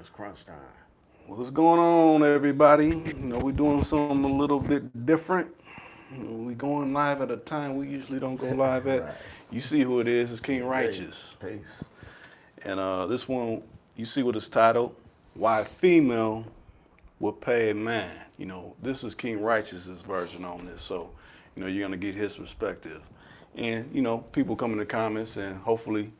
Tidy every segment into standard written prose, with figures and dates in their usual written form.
It's crunch time. What's going on, everybody? We're doing something a little bit different. We going live at a time we usually don't go live at. Right. You see who it is? It's King Hey, Rychus. peace. And this one, you see what it's titled? Why a Female Would Pay a Man. This is King Righteous's version on this. So, you're going to get his perspective. And, people come in the comments and hopefully,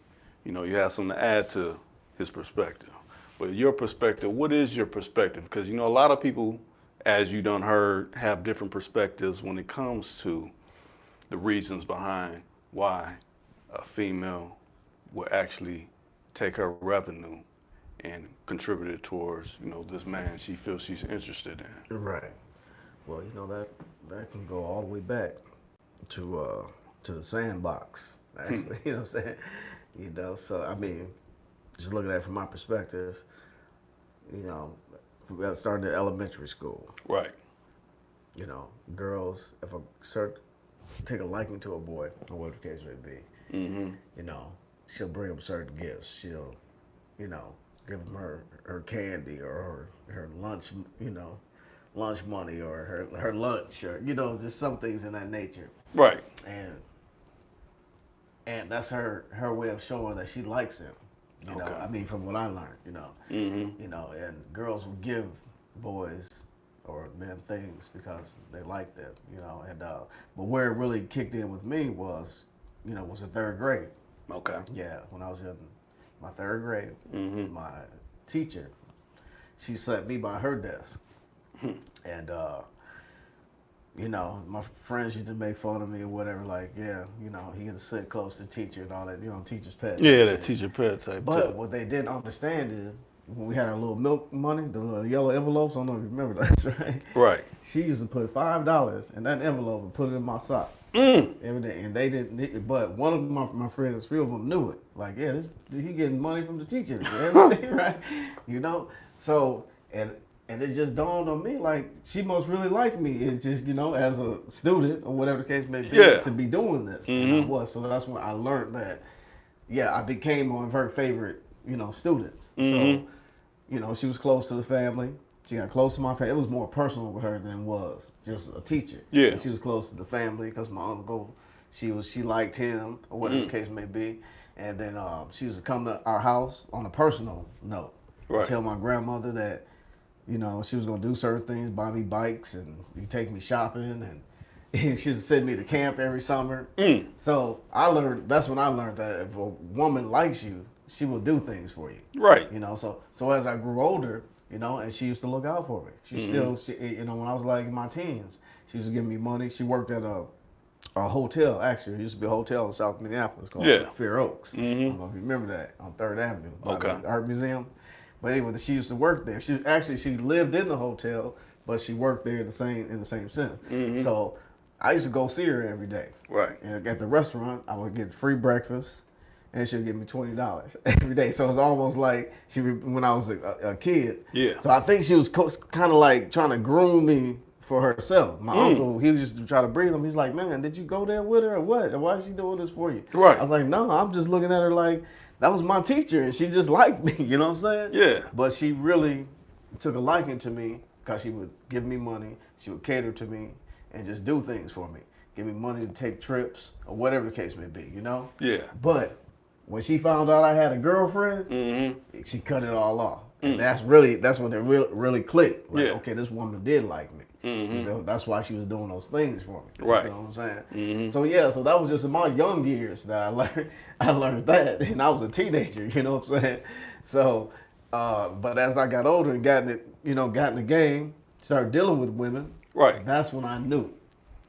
you have something to add to his perspective. But your perspective, what is your perspective? Because, a lot of people, as you done heard, have different perspectives when it comes to the reasons behind why a female will actually take her revenue and contribute it towards, this man she feels she's interested in. Right. Well, that can go all the way back to the sandbox. Actually, you know what I'm saying. So I mean, just looking at it from my perspective, we got started in elementary school. Right. Girls, if a certain take a liking to a boy, or whatever the case may be, she'll bring him certain gifts. She'll, give him her candy or her lunch, lunch money or her lunch or, just some things in that nature. Right. And that's her way of showing that she likes him. Okay. I mean, from what I learned, and girls will give boys or men things because they like them, but where it really kicked in with me was in third grade. Okay. Yeah, when I was in my third grade, my teacher, she sat me by her desk, and my friends used to make fun of me or whatever, like, he gets to sit close to teacher and all that, teacher's pet. Yeah, that teacher pet type. But what they didn't understand is when we had our little milk money, the little yellow envelopes, I don't know if you remember that, right? Right. She used to put $5 in that envelope and put it in my sock every day. And they didn't, but one of my friends, a few of them knew it. Like, yeah, he getting money from the teacher every day, right? So, and it just dawned on me, like, she must really like me. It's just, as a student or whatever the case may be, to be doing this. And I was. So that's when I learned that, I became one of her favorite, students. So, she was close to the family. She got close to my family. It was more personal with her than it was just a teacher. Yeah. And she was close to the family because my uncle, she liked him or whatever the case may be. And then she used to come to our house on a personal note. Right. And tell my grandmother that, she was going to do certain things, buy me bikes and take me shopping. And she used to send me to camp every summer. So that's when I learned that if a woman likes you, she will do things for you. Right. So as I grew older, and she used to look out for me. She still, when I was like in my teens, she used to give me money. She worked at a hotel, actually. It used to be a hotel in South Minneapolis called Fair Oaks. I don't know if you remember that, on 3rd Avenue, by the Art Museum. But anyway, she used to work there. She lived in the hotel, but she worked there in the same sense. So I used to go see her every day. Right. And at the restaurant, I would get free breakfast, and she'll give me $20 every day. So it's almost like when I was a kid. Yeah. So I think she was kind of like trying to groom me for herself. My uncle, he was just trying to breed him. He's like, man, did you go there with her or what? Why is she doing this for you? Right. I was like, no, I'm just looking at her like, that was my teacher, and she just liked me, you know what I'm saying? Yeah. But she really took a liking to me because she would give me money, she would cater to me, and just do things for me. Give me money to take trips, or whatever the case may be, Yeah. But when she found out I had a girlfriend, she cut it all off. And that's when it really clicked. Like, okay, this woman did like me. That's why she was doing those things for me. Right. You know what I'm saying? So that was just in my young years that I learned that, and I was a teenager. You know what I'm saying? So, but as I got older and got in the game, started dealing with women. Right. That's when I knew.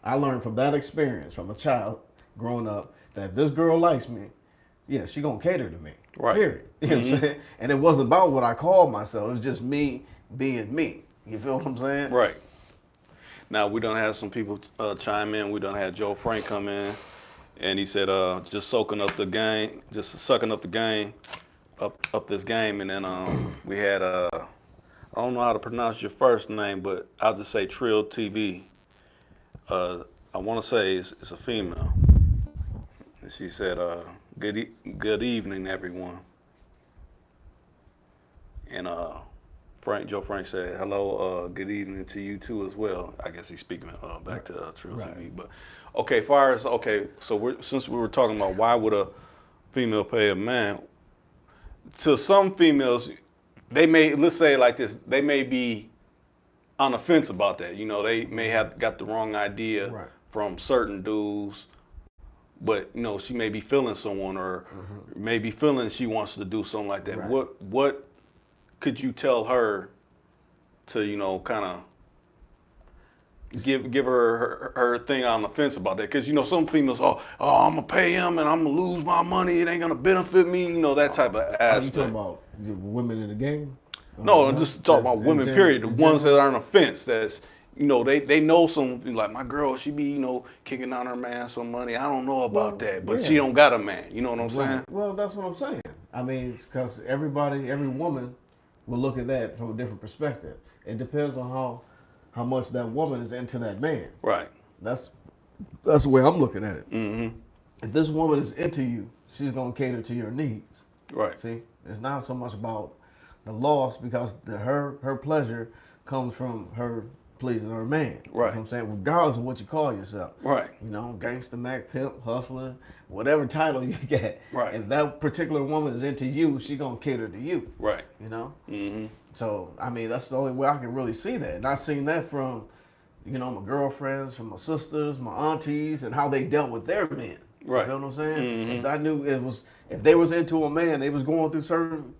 I learned from that experience, from a child growing up, that if this girl likes me, she gonna cater to me. Right. Period. You know what I'm saying? And it wasn't about what I called myself. It was just me being me. You feel what I'm saying? Right. Now, we done have some people chime in. We done had Joe Frank come in, and he said, just sucking up the game, up this game. And then we had, I don't know how to pronounce your first name, but I'll just say Trill TV. I want to say it's a female. And she said, good evening, everyone. And Joe Frank said, hello, good evening to you too as well. I guess he's speaking back to Trill TV. But since we were talking about why would a female pay a man, to some females, they may, let's say it like this, they may be on the fence about that. You know, they may have got the wrong idea from certain dudes, but you know, she may be feeling someone or maybe feeling she wants to do something like that. What could you tell her to, you know, kind of give her thing on the fence about that? Because, you know, some females, I'm going to pay him and I'm going to lose my money. It ain't going to benefit me. You know, that type of aspect. Are you talking about women in the game? No, I'm just talking about women, period. The ones that are on the fence, that's, you know, they know some, like my girl, she be, you know, kicking on her man some money. I don't know about that, but she don't got a man. You know what I'm saying? Well, that's what I'm saying. I mean, because every woman will look at that from a different perspective. It depends on how much that woman is into that man. Right. That's the way I'm looking at it. Mm-hmm. If this woman is into you, she's gonna cater to your needs. Right. See, it's not so much about the loss, because her pleasure comes from her pleasing her man. Right. You know what I'm saying? Regardless of what you call yourself. Right. You know, gangster, Mac, pimp, hustler, whatever title you get. Right. If that particular woman is into you, she gonna cater to you. Right. You know? Mm-hmm. So, I mean, that's the only way I can really see that. And I've seen that from, you know, my girlfriends, from my sisters, my aunties, and how they dealt with their men. Right. You feel what I'm saying? Mm-hmm. If I knew if they was into a man, they was going through certain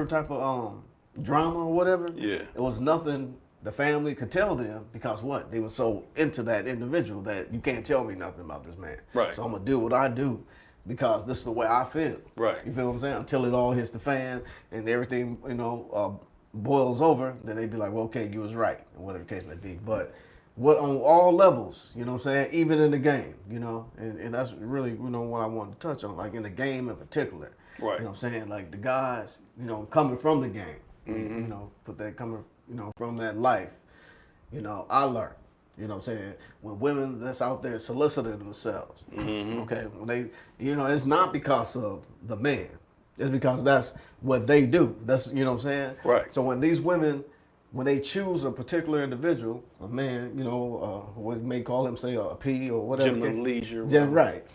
type of drama or whatever. Yeah. It was nothing the family could tell them, because what? They were so into that individual that you can't tell me nothing about this man. Right. So I'm gonna do what I do because this is the way I feel. Right. You feel what I'm saying? Until it all hits the fan and everything, you know, boils over, then they'd be like, well, okay, you was right, and whatever the case may be. But what on all levels, you know what I'm saying? Even in the game, you know, and that's really, you know, what I wanted to touch on, like in the game in particular. Right. You know what I'm saying? Like the guys, you know, coming from the game, Mm-hmm. you know, coming, you know, from that life, you know, I learned, you know what I'm saying? When women that's out there soliciting themselves, okay, when they, you know, it's not because of the man. It's because that's what they do. That's, you know what I'm saying? Right. So when these women, when they choose a particular individual, a man, you know, what may call him, say, a P or whatever. Gentleman leisure. Yeah, right.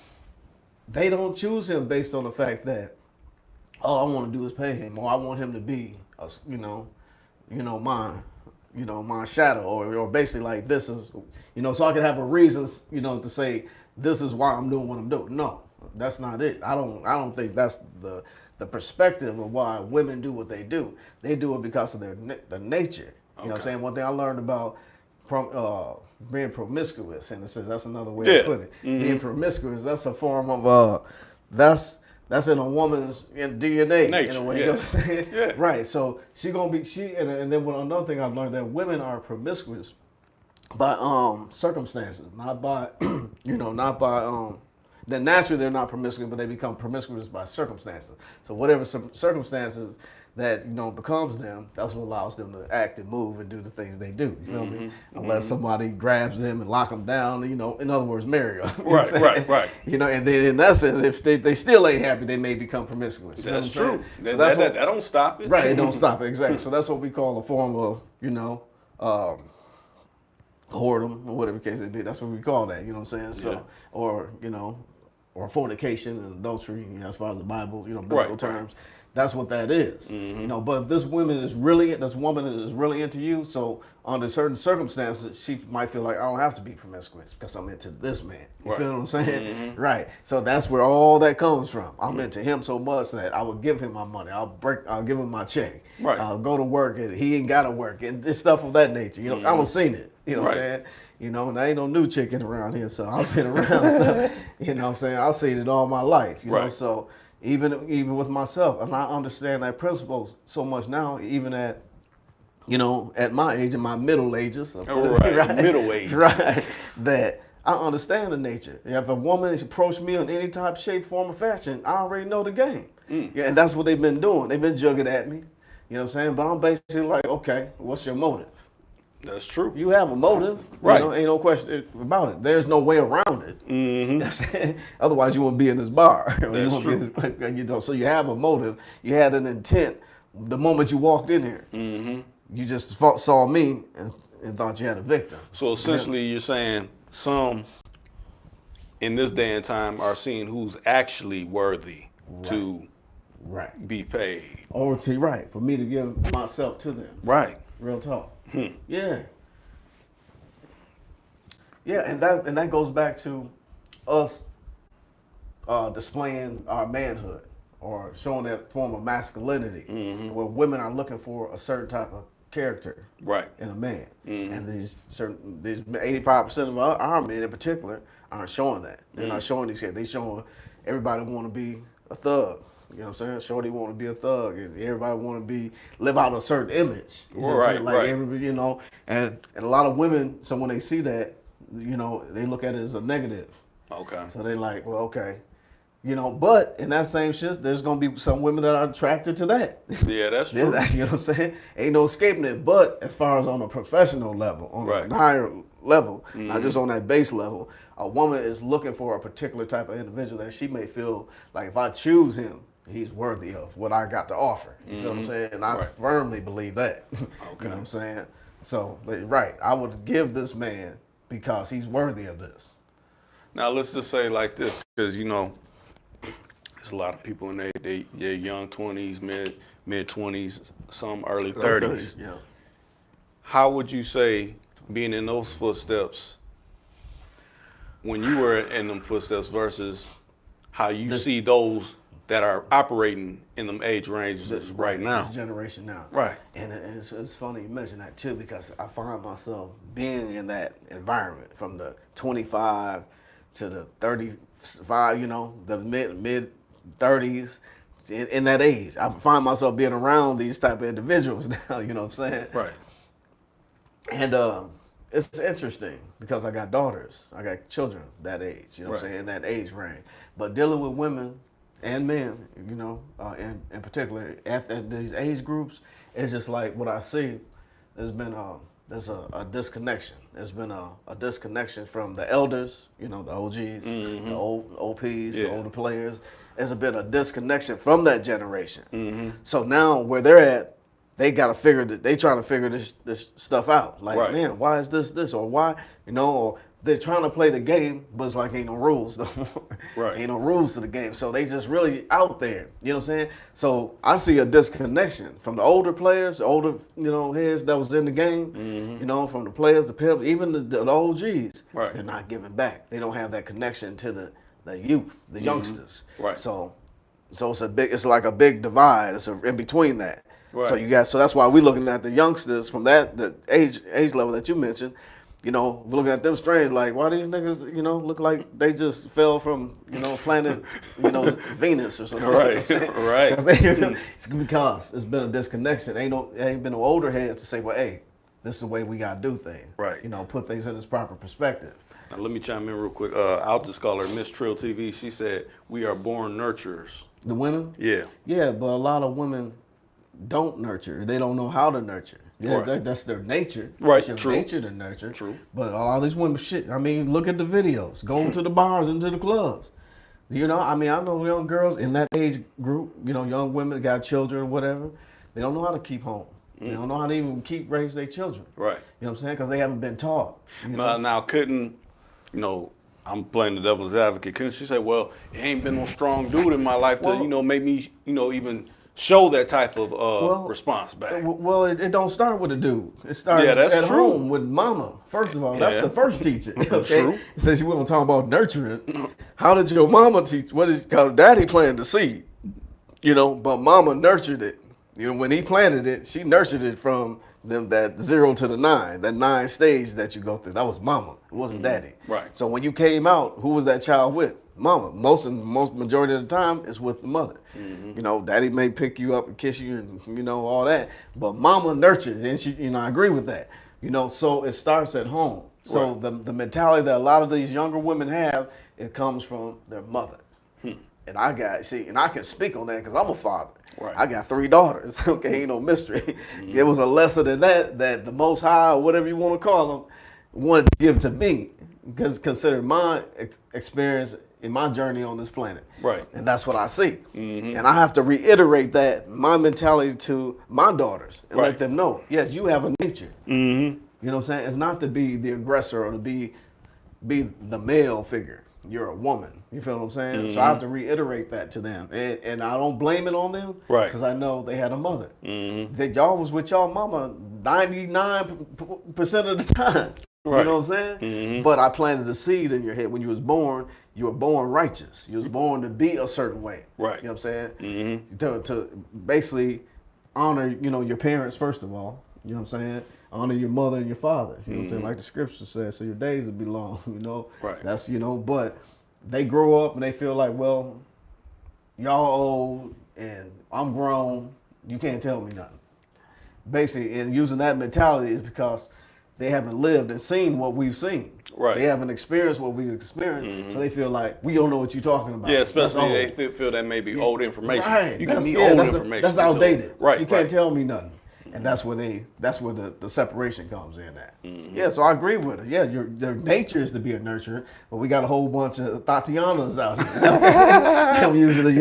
They don't choose him based on the fact that, all I want to do is pay him, or I want him to be, my shadow, or basically like this is, you know, so I can have a reason, you know, to say this is why I'm doing what I'm doing. No, that's not it. I don't think that's the perspective of why women do what they do. They do it because of the nature. You know what I'm saying? One thing I learned about being promiscuous, and it says that's another way to put it. Mm-hmm. Being promiscuous, that's a form of that's in a woman's DNA nature, in a way. Yeah. You know what I'm saying? Yeah. Right. So and then another thing I've learned, that women are promiscuous by circumstances, not by then naturally they're not promiscuous, but they become promiscuous by circumstances. So whatever circumstances that, you know, becomes them, that's what allows them to act and move and do the things they do. You feel me? Unless somebody grabs them and lock them down, you know, in other words, marry them. Right. You know, and then in that sense, if they still ain't happy, they may become promiscuous. You That's know what I'm true. saying? That don't stop it. Right, it don't stop it, exactly. So that's what we call a form of, you know, whoredom, or whatever the case may be. That's what we call that, you know what I'm saying? So, or, you know, or fornication and adultery, you know, as far as the Bible, you know, biblical terms. That's what that is. You know, but if this woman is really into you, so under certain circumstances, she might feel like, I don't have to be promiscuous because I'm into this man. You feel what I'm saying? Right. So that's where all that comes from. I'm into him so much that I would give him my money. I'll give him my check. Right. I'll go to work and he ain't got to work and just stuff of that nature. You know, I done seen it. You know what I'm saying? You know, and I ain't no new chicken around here, so I've been around. So, you know what I'm saying? I've seen it all my life. You know, so even with myself, and I understand that principle so much now, even at, you know, at my age, in my middle ages. Middle age. Right. That I understand the nature. If a woman approached me in any type, shape, form, or fashion, I already know the game. Yeah, and that's what they've been doing. They've been jugging at me. You know what I'm saying? But I'm basically like, okay, what's your motive? That's true. You have a motive, right? You know, ain't no question about it. There's no way around it. You know what I'm saying? Otherwise, you wouldn't be in this bar. That's true. You know, so you have a motive. You had an intent the moment you walked in here. You just saw me and thought you had a victim. So essentially, you're saying some in this day and time are seeing who's actually worthy to be paid. Or to for me to give myself to them. Right. Real talk. Yeah. Yeah, and that goes back to us displaying our manhood or showing that form of masculinity, where women are looking for a certain type of character in a man, and these 85% of our men in particular aren't showing that. They're not showing these kids. They showing everybody want to be a thug. You know what I'm saying? Shorty want to be a thug, and everybody want to live out a certain image. You know everybody, and a lot of women. So when they see that, they look at it as a negative. Okay. So they like, well, okay. But in that same shit, there's gonna be some women that are attracted to that. Yeah, that's true. You know what I'm saying? Ain't no escaping it. But as far as on a professional level, on a higher level, not just on that base level, a woman is looking for a particular type of individual that she may feel like if I choose him, he's worthy of what I got to offer. You feel what I'm saying? And I firmly believe that. Okay. You know what I'm saying? So, I would give this man because he's worthy of this. Now let's just say like this, because there's a lot of people in their young 20s, mid 20s, some early 30s. Yeah. How would you say being in those footsteps, when you were in them footsteps, versus how you see those that are operating in them age ranges right now? This generation now. Right. And it's funny you mention that too, because I find myself being in that environment from the 25 to the 35, the mid 30s, in that age. I find myself being around these type of individuals now, you know what I'm saying? Right. And it's interesting because I got daughters, I got children that age, you know what I'm saying, in that age range. But dealing with women and men, in particular, at these age groups, it's just like what I see, there's a disconnection. There's been a disconnection from the elders, the OGs, the old OPs, the older players. There's been a disconnection from that generation. So now where they're at, they trying to figure this stuff out. Like, man, why is this, or why, or they're trying to play the game, but it's like ain't no rules no more. Ain't no rules to the game. So they just really out there. You know what I'm saying? So I see a disconnection from the older players, older, heads that was in the game, from the players, the pimps, even the OGs. Right. They're not giving back. They don't have that connection to the youth, the youngsters. Right. So it's like a big divide. It's in between that. Right. So that's why we're looking at the youngsters from the age level that you mentioned. We're looking at them strange, like, why these niggas, look like they just fell from, planet, Venus or something. Right, right. It's because it's been a disconnection. Ain't been no older heads to say, well, hey, this is the way we got to do things. Right. Put things in its proper perspective. Now, let me chime in real quick. I'll just call her Miss Trill TV. She said, we are born nurturers. The women? Yeah. Yeah, but a lot of women don't nurture. They don't know how to nurture. Yeah, that's their nature. Right, it's your true. nature to nurture. True. But a lot of these women, look at the videos. Go to the bars and to the clubs. I know young girls in that age group, young women that got children or whatever, they don't know how to keep home. They don't know how to even raise their children. Right. You know what I'm saying? Because they haven't been taught. Now, couldn't, I'm playing the devil's advocate. Couldn't she say, well, it ain't been no strong dude in my life to, make me, even show that type of response back? Well, it don't start with a dude. It starts at home with mama. First of all, that's the first teacher. Okay? True. Since you want to talk about nurturing, how did your mama teach? Because daddy planted the seed, but mama nurtured it. When he planted it, she nurtured it from that 0 to the 9, that 9 stage that you go through. That was mama. It wasn't daddy. Right. So when you came out, who was that child with? Mama. Most majority of the time, it's with the mother. Daddy may pick you up and kiss you and all that, but mama nurtured, and she, I agree with that. So it starts at home. So the mentality that a lot of these younger women have, it comes from their mother. And I can speak on that because I'm a father. Right. I got 3 daughters. Okay, ain't no mystery. It was a lesson in that the Most High, or whatever you want to call them, wanted to give to me, because consider my experience, in my journey on this planet. Right. And that's what I see. And I have to reiterate that my mentality to my daughters and let them know, yes, you have a nature. You know what I'm saying? It's not to be the aggressor or to be the male figure. You're a woman. You feel what I'm saying? So I have to reiterate that to them. And I don't blame it on them. Right. Because I know they had a mother. That y'all was with y'all mama 99% of the time. Right. You know what I'm saying? But I planted a seed in your head. When you were born righteous. You was born to be a certain way. Right. You know what I'm saying? To basically honor, your parents first of all. You know what I'm saying? Honor your mother and your father. You know what I'm saying? Like the scripture says, so your days will be long, Right. That's, but they grow up and they feel like, well, y'all old and I'm grown. You can't tell me nothing. Basically, and using that mentality is because they haven't lived and seen what we've seen. Right. They haven't experienced what we've experienced, so they feel like we don't know what you're talking about. Yeah, especially they feel that may be old information. Right. You give me old information. That's outdated. Right. You can't tell me nothing. And that's where the separation comes in at. Yeah, so I agree with it. Yeah, your nature is to be a nurturer, but we got a whole bunch of Tatianas out here. I'm using the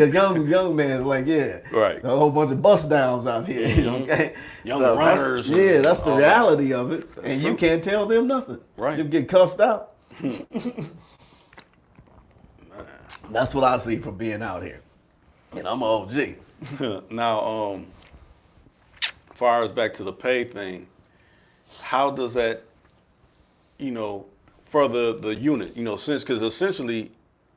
young man like, Right. A whole bunch of bust downs out here. Okay. Young runners. That's the reality of it. And you can't tell them nothing. Right. You get cussed out. That's what I see from being out here. And I'm an OG. Now, far as back to the pay thing, how does that, for the unit, since, because essentially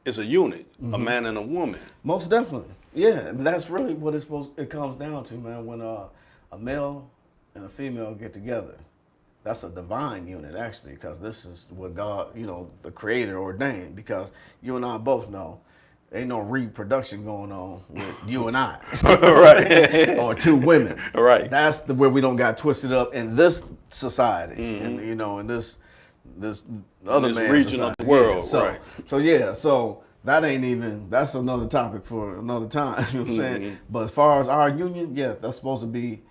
it's a unit, a man and a woman. Most definitely. Yeah, and that's really what it comes down to, man. When a male and a female get together, that's a divine unit, actually, because this is what God, the creator ordained, because you and I both know ain't no reproduction going on with you and I. Right. Or two women. Right. That's where we don't got twisted up in this society. And, in this other this man's region society. of the world. Yeah, so that ain't even, that's another topic for another time. You know what I'm saying? But as far as our union, that's supposed to be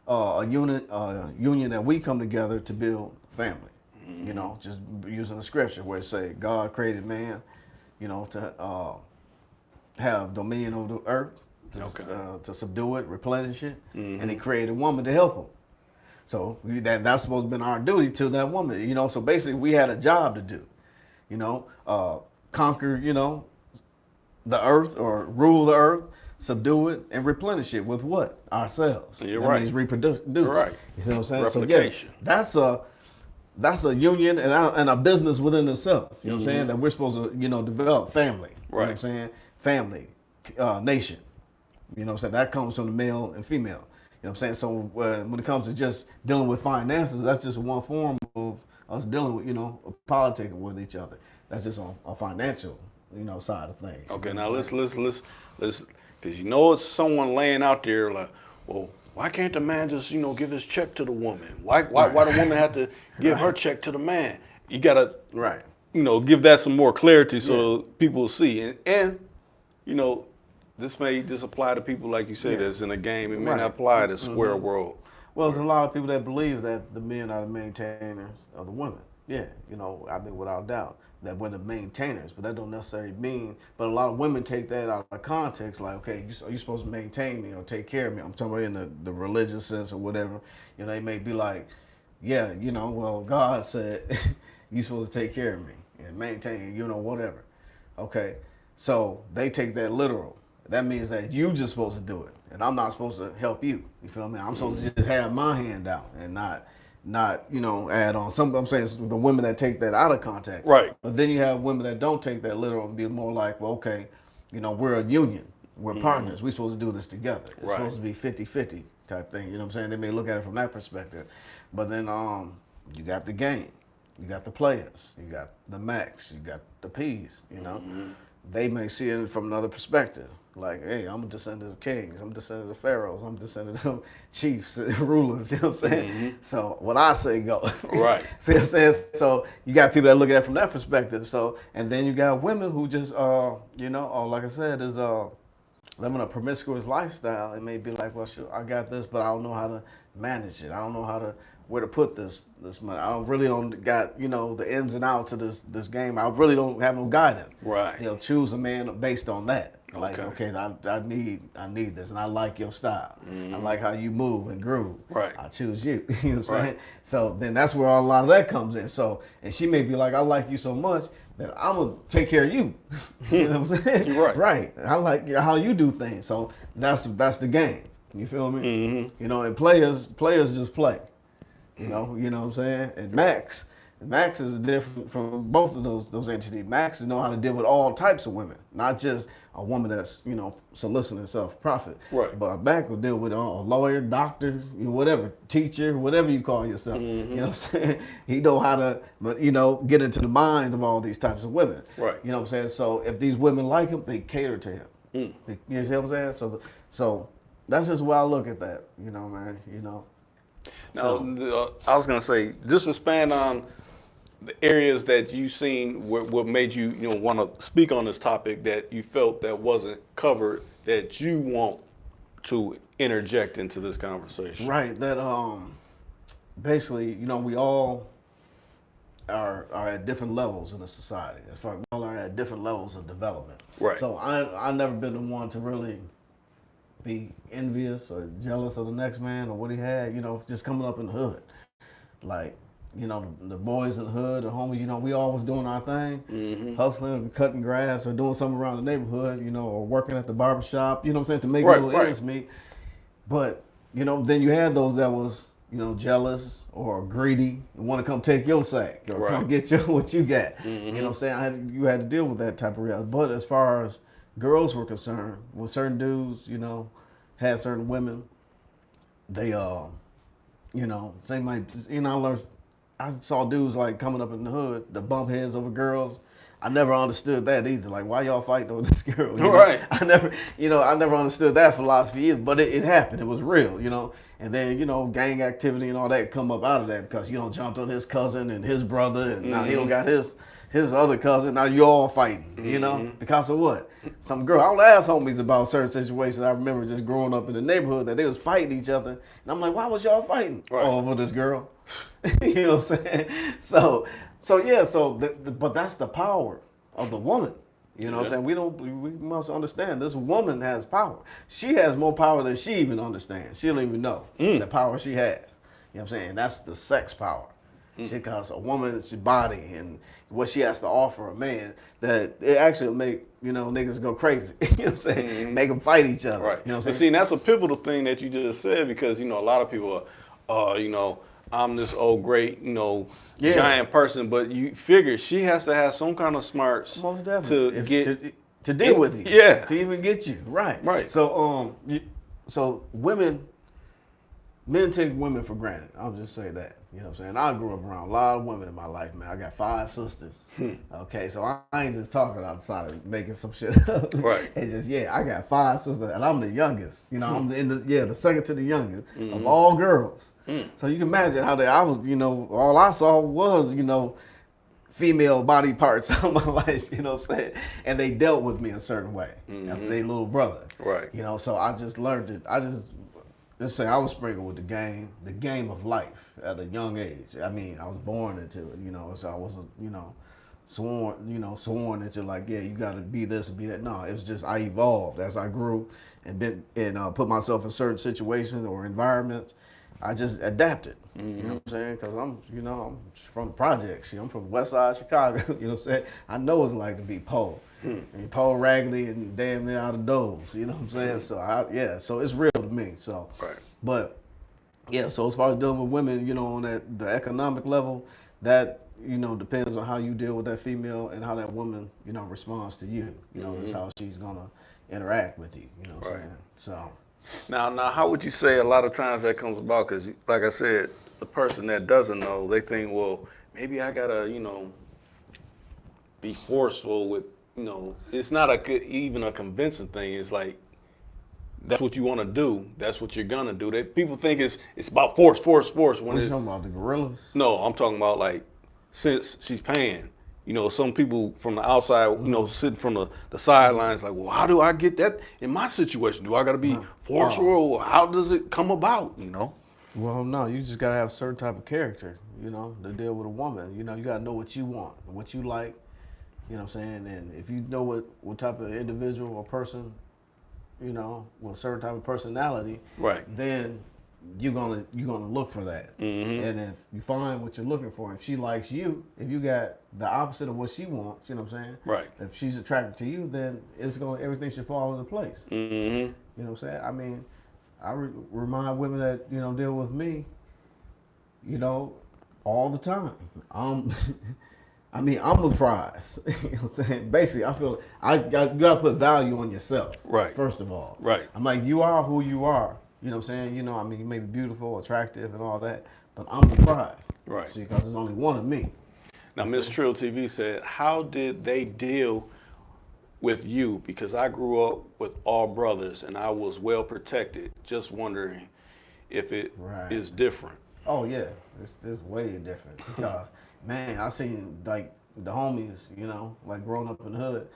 a union that we come together to build family. Just using the scripture where it say God created man, to have dominion over the earth, to subdue it, replenish it, and he created a woman to help him. So that's supposed to be our duty to that woman, So basically, we had a job to do, conquer, the earth or rule the earth, subdue it, and replenish it with what? Ourselves. You're that right. means reproduce. Right. You see what I'm saying? Replication. So that's a union and a business within itself. You know what I'm saying? That we're supposed to, develop family. You know what I'm saying? Family, nation. You know what I'm saying? That comes from the male and female. You know what I'm saying? So when it comes to just dealing with finances, that's just one form of us dealing with, politicking with each other. That's just on a financial, side of things. Okay, now let's, because it's someone laying out there like, well, why can't the man just, give his check to the woman? Why the woman have to give her check to the man? You gotta, give that some more clarity so people see. And this may just apply to people like you said that's in a game. It may not apply to square world. Well, there's a lot of people that believe that the men are the maintainers of the women. Yeah, without doubt, that we're the maintainers, but that don't necessarily mean, but a lot of women take that out of context, like, okay, are you supposed to maintain me or take care of me? I'm talking about in the religious sense or whatever. They may be like, well, God said you're supposed to take care of me and maintain, whatever. Okay, so they take that literal. That means that you just supposed to do it, and I'm not supposed to help you. You feel me? I'm supposed to just have my hand out and not add on. I'm saying the women that take that out of context. Right. But then you have women that don't take that literal and be more like, well, okay, we're a union. We're partners. We're supposed to do this together. It's supposed to be 50-50 type thing. You know what I'm saying? They may look at it from that perspective. But then you got the game. You got the players. You got the Max. You got the P's, They may see it from another perspective. Like, hey, I'm a descendant of kings. I'm a descendant of pharaohs. I'm a descendant of chiefs and rulers. You know what I'm saying? So what I say goes. Right. See what I'm saying? So you got people that look at it from that perspective. So, and then you got women who just, like I said, is living a promiscuous lifestyle. It may be like, well, sure, I got this, but I don't know how to manage it. I don't know where to put this money. I don't got the ins and outs of this game. I really don't have no guidance. Right. Choose a man based on that. Like, Okay. I need this, and I like your style. I like how you move and groove. Right. I choose you. You know what I'm saying? Right. So then that's where a lot of that comes in. So, and she may be like, I like you so much that I'm gonna take care of you. You know what I'm saying? You're right. Right. I like how you do things. So that's the game. You feel me? And players just play. You know what I'm saying? And Max is different from both of those entities. Max know how to deal with all types of women, not just a woman that's soliciting self-profit. Right. But Max will deal with a lawyer, doctor, whatever, teacher, whatever you call yourself. You know what I'm saying? He know how to, get into the minds of all these types of women. Right. You know what I'm saying? So if these women like him, they cater to him. You see what I'm saying? So that's just why I look at that. Man. Now, I was gonna say, just expand on the areas that you've seen, what made you, want to speak on this topic that you felt that wasn't covered, that you want to interject into this conversation. Right. That basically, we all are at different levels in the society. As far as we all are at different levels of development. Right. So I've never been the one to really be envious or jealous of the next man or what he had, just coming up in the hood. Like, the boys in the hood, the homies, we always doing our thing, hustling, cutting grass, or doing something around the neighborhood, or working at the barbershop, you know what I'm saying, to make a little ends meet. But, then you had those that was, jealous or greedy, and want to come take your sack or come get what you got. You know what I'm saying? You had to deal with that type of reality. But as far as girls were concerned, when certain dudes, had certain women, they, same like, I saw dudes like coming up in the hood, the bump heads over girls. I never understood that either. Like, why y'all fighting over this girl? Right. I never understood that philosophy either. But it happened. It was real, And then, gang activity and all that come up out of that because jumped on his cousin and his brother, and now he don't got his other cousin. Now you all fighting, because of what? Some girl. I don't ask homies about certain situations. I remember just growing up in the neighborhood that they was fighting each other, and I'm like, why was y'all fighting? Right. Oh, over this girl. You know what I'm saying? But that's the power of the woman. You know what I'm saying? We must understand this woman has power. She has more power than she even understands. She don't even know the power she has. You know what I'm saying? That's the sex power. Because a woman's body and what she has to offer a man, that it actually will make, niggas go crazy. You know what I'm saying? Make them fight each other. Right. You know what I'm saying? See, and that's a pivotal thing that you just said because, a lot of people are, I'm this old great, giant person, but you figure she has to have some kind of smarts Most definitely. to deal with you. Yeah. To even get you. Right. Right. So men take women for granted. I'll just say that. You know what I'm saying? I grew up around a lot of women in my life, man. I got 5 sisters. Okay, so I ain't just talking outside of making some shit up. Right. It's just, I got 5 sisters, and I'm the youngest. I'm the second to the youngest of all girls. So you can imagine how I was, all I saw was, female body parts of my life, you know what I'm saying? And they dealt with me a certain way as their little brother. Right. So I just learned it. Just say I was sprinkled with the game of life at a young age. I mean, I was born into it, so I wasn't, sworn into like, you got to be this and be that. No, it was just I evolved as I grew and put myself in certain situations or environments. I just adapted. You know what I'm saying? Because I'm from the projects. I'm from West Side Chicago. You know what I'm saying? I know what it's like to be poor. And poor, raggedy, and damn near out of doors. You know what I'm saying? So so it's real to me. So, right. But so as far as dealing with women, on the economic level, that depends on how you deal with that female and how that woman, responds to you. Is how she's gonna interact with you. You know what I'm saying? So. Now, how would you say a lot of times that comes about? Because, like I said, the person that doesn't know, they think, well, maybe I gotta, be forceful with, it's not even a convincing thing. It's like that's what you want to do. That's what you're gonna do. People think it's about force. When what you talking about, the gorillas? No, I'm talking about like since she's paying. Some people from the outside, sitting from the sidelines, like, well, how do I get that in my situation? Do I got to be forceful, or how does it come about? Well, no, you just gotta have a certain type of character, to deal with a woman. You gotta know what you want, what you like. You know what I'm saying? And if you know what type of individual or person, with a certain type of personality, Right. then you're gonna look for that. Mm-hmm. And if you find what you're looking for, if she likes you, if you got the opposite of what she wants, you know what I'm saying? Right. If she's attracted to you, then everything should fall into place. Mm-hmm. You know what I'm saying? I mean, I remind women that deal with me, all the time. I mean, I'm the prize. You know what I'm saying? Basically, I feel you gotta put value on yourself. Right. First of all. Right. I'm like, you are who you are. You know what I'm saying? I mean, you may be beautiful, attractive, and all that, but I'm the prize. Right. See, because there's only one of me. Now, Miss Trill TV said, how did they deal with you? Because I grew up with all brothers and I was well protected. Just wondering if it is different. Oh yeah, it's way different because man, I seen like the homies, like growing up in the hood,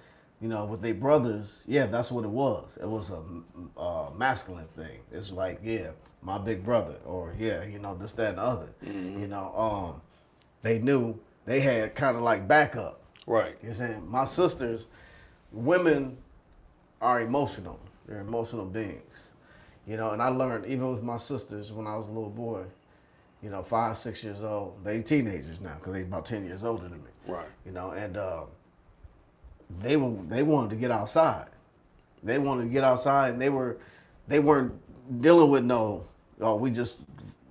with their brothers. Yeah, that's what it was. It was a masculine thing. It's like, yeah, my big brother, or yeah, this, that, and the other. Mm-hmm. They knew they had kind of like backup. Right. You know what I'm saying? My sisters, women are emotional. They're emotional beings. And I learned even with my sisters when I was a little boy, 5, 6 years old. They teenagers now because they about 10 years older than me. Right. And they wanted to get outside. They wanted to get outside, and they weren't dealing with we just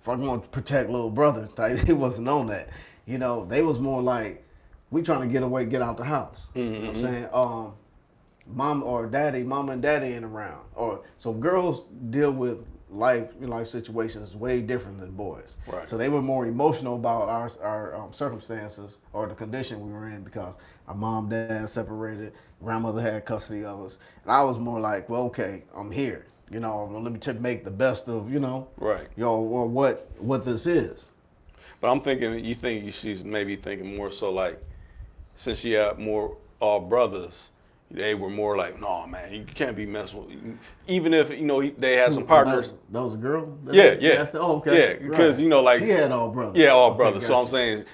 fucking want to protect little brother type. It wasn't on that. They was more like, we trying to get away, get out the house. Mm-hmm. You know what I'm saying? Mama and daddy ain't around. So girls deal with life situations way different than boys. Right. So they were more emotional about our circumstances or the condition we were in because our mom, dad separated, grandmother had custody of us, and I was more like, well, okay, I'm here. Let me make the best of Right. or what this is. But I'm thinking, you think she's maybe thinking more so like, since she had more all brothers, they were more like, no, man, you can't be messing with, even if they had some partners. That was a girl. Yeah. Oh, okay. Yeah, because right. like she had all brothers. Yeah, all okay, brothers. Gotcha. So I'm saying,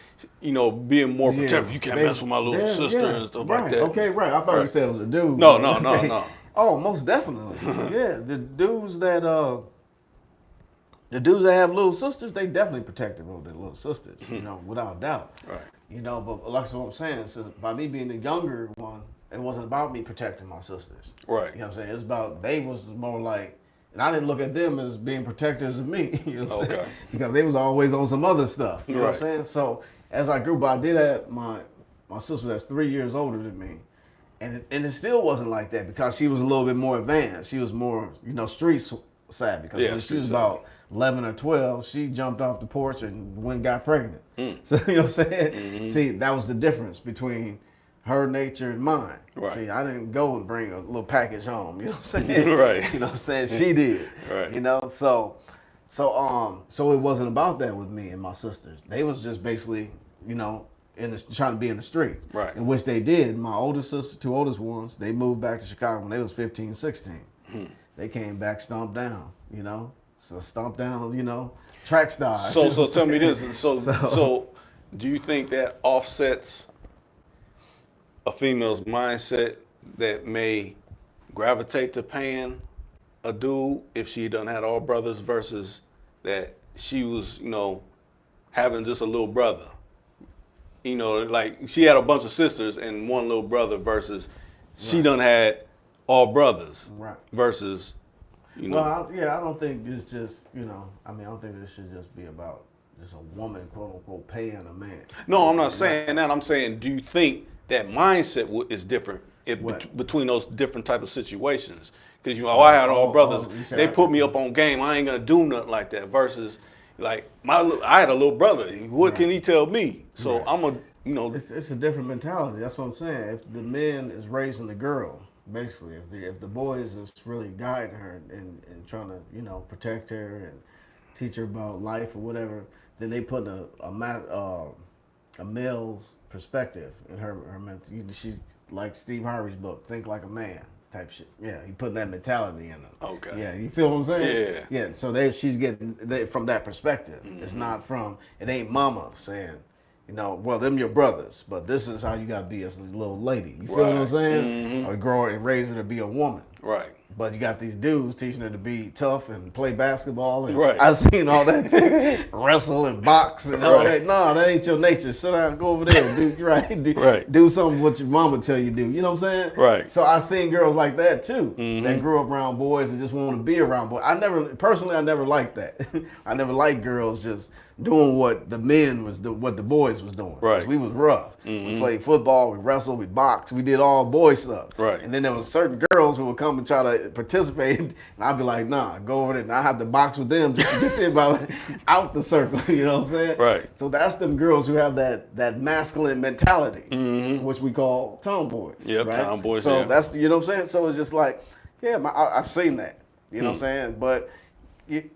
being more protective. You can't mess with my little sister and stuff right. like that. Okay, right. I thought you said it was a dude. No. Oh, most definitely. Yeah, the dudes that have little sisters, they definitely protective of their little sisters. Without doubt. Right. But like what I'm saying, so by me being the younger one, it wasn't about me protecting my sisters. Right. You know what I'm saying? It was about, they was more like, and I didn't look at them as being protectors of me. You know what I'm saying? Because they was always on some other stuff. You know what I'm saying? So as I grew up, I did have my sister that's 3 years older than me. And it still wasn't like that because she was a little bit more advanced. She was more, street savvy. Because when she was about 11 or 12, she jumped off the porch and went and got pregnant. So, you know what I'm saying? Mm-hmm. See, that was the difference between her nature and mine. Right. See, I didn't go and bring a little package home. You know what I'm saying? Right. You know what I'm saying? She did. Right. So it wasn't about that with me and my sisters. They was just basically, trying to be in the streets. Right. In which they did. My oldest sister, 2 oldest ones, they moved back to Chicago when they was 15, 16. They came back stomped down, So stomped down, track stars. So tell me this. So do you think that offsets a female's mindset that may gravitate to paying a dude if she done had all brothers versus that she was, having just a little brother? Like she had a bunch of sisters and one little brother versus she done had all brothers versus, Well, I don't think it's just, I don't think this should just be about just a woman, quote unquote, paying a man. No, I'm not saying that. I'm saying, do you think that mindset is different between those different type of situations? Because I had all brothers. They put me up on game. I ain't gonna do nothing like that. Versus, like I had a little brother. What can he tell me? So I'm a, It's a different mentality. That's what I'm saying. If the man is raising the girl, basically, if the boy is just really guiding her and trying to protect her and teach her about life or whatever, then they put a male's perspective in her mentality. She, like Steve Harvey's book, Think Like a Man. type shit. Yeah, he putting that mentality in them. Okay. Yeah, you feel what I'm saying? Yeah. Yeah. So she's getting from that perspective. It's not from. It ain't mama saying, well, them your brothers, but this is how you gotta be as a little lady. You feel what I'm saying? Or grow her and raise her to be a woman. Right. But you got these dudes teaching her to be tough and play basketball. And Right. I seen all that wrestle and box and all that. No, that ain't your nature. Sit down, go over there, do something what your mama tell you do. You know what I'm saying? Right. So I seen girls like that too, that grew up around boys and just want to be around boys. I never liked that. I never liked girls just doing what the men what the boys was doing. Right. 'Cause we was rough. We played football, we wrestled, we boxed, we did all boy stuff. Right. And then there was certain girls who would come and try to participate, and I'd be like, nah, go over there. And I have to box with them just to get them out the circle. You know what I'm saying? Right. So that's them girls who have that masculine mentality, which we call tomboys. Yep, right? tomboys. So yeah. that's, you know what I'm saying? So it's just like, yeah, I've seen that. You know what I'm saying? But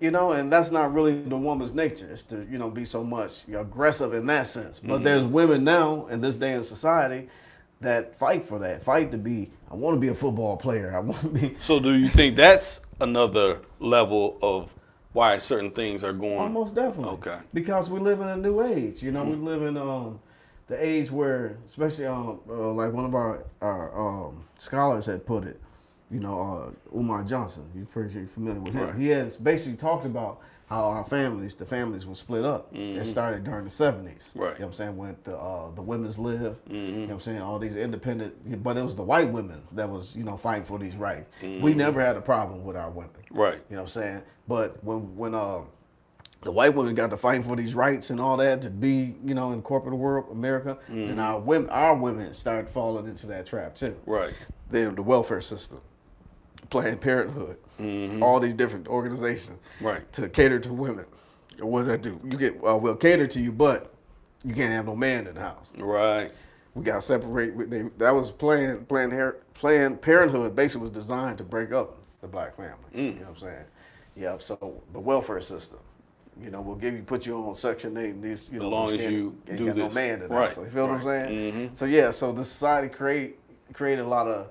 and that's not really the woman's nature. It's to, be so much aggressive in that sense. But there's women now in this day in society that fight for that. Fight to be, I want to be a football player. I want to be. So do you think that's another level of why certain things are going? Almost definitely. Okay. Because we live in a new age. We live in the age where, especially like one of our scholars had put it, Umar Johnson, you're pretty familiar with him. Right. He has basically talked about how the families were split up. It started during the 70s. Right. You know what I'm saying? When the women's live, you know what I'm saying? All these independent, but it was the white women that was, fighting for these rights. We never had a problem with our women. Right. You know what I'm saying? But when the white women got to fighting for these rights and all that to be, in corporate world, America, then our women started falling into that trap too. Right. Then the welfare system, Planned Parenthood, all these different organizations, Right. to cater to women. What does that do? You get we'll cater to you, but you can't have no man in the house. Right. We got to separate. That was Planned Parenthood. Basically, was designed to break up the black families. You know what I'm saying? Yeah. So the welfare system. We'll put you on Section 8 and these, As long as you do got this. no man in the Right. house. You feel what I'm Right. saying? So yeah, so the society created a lot of,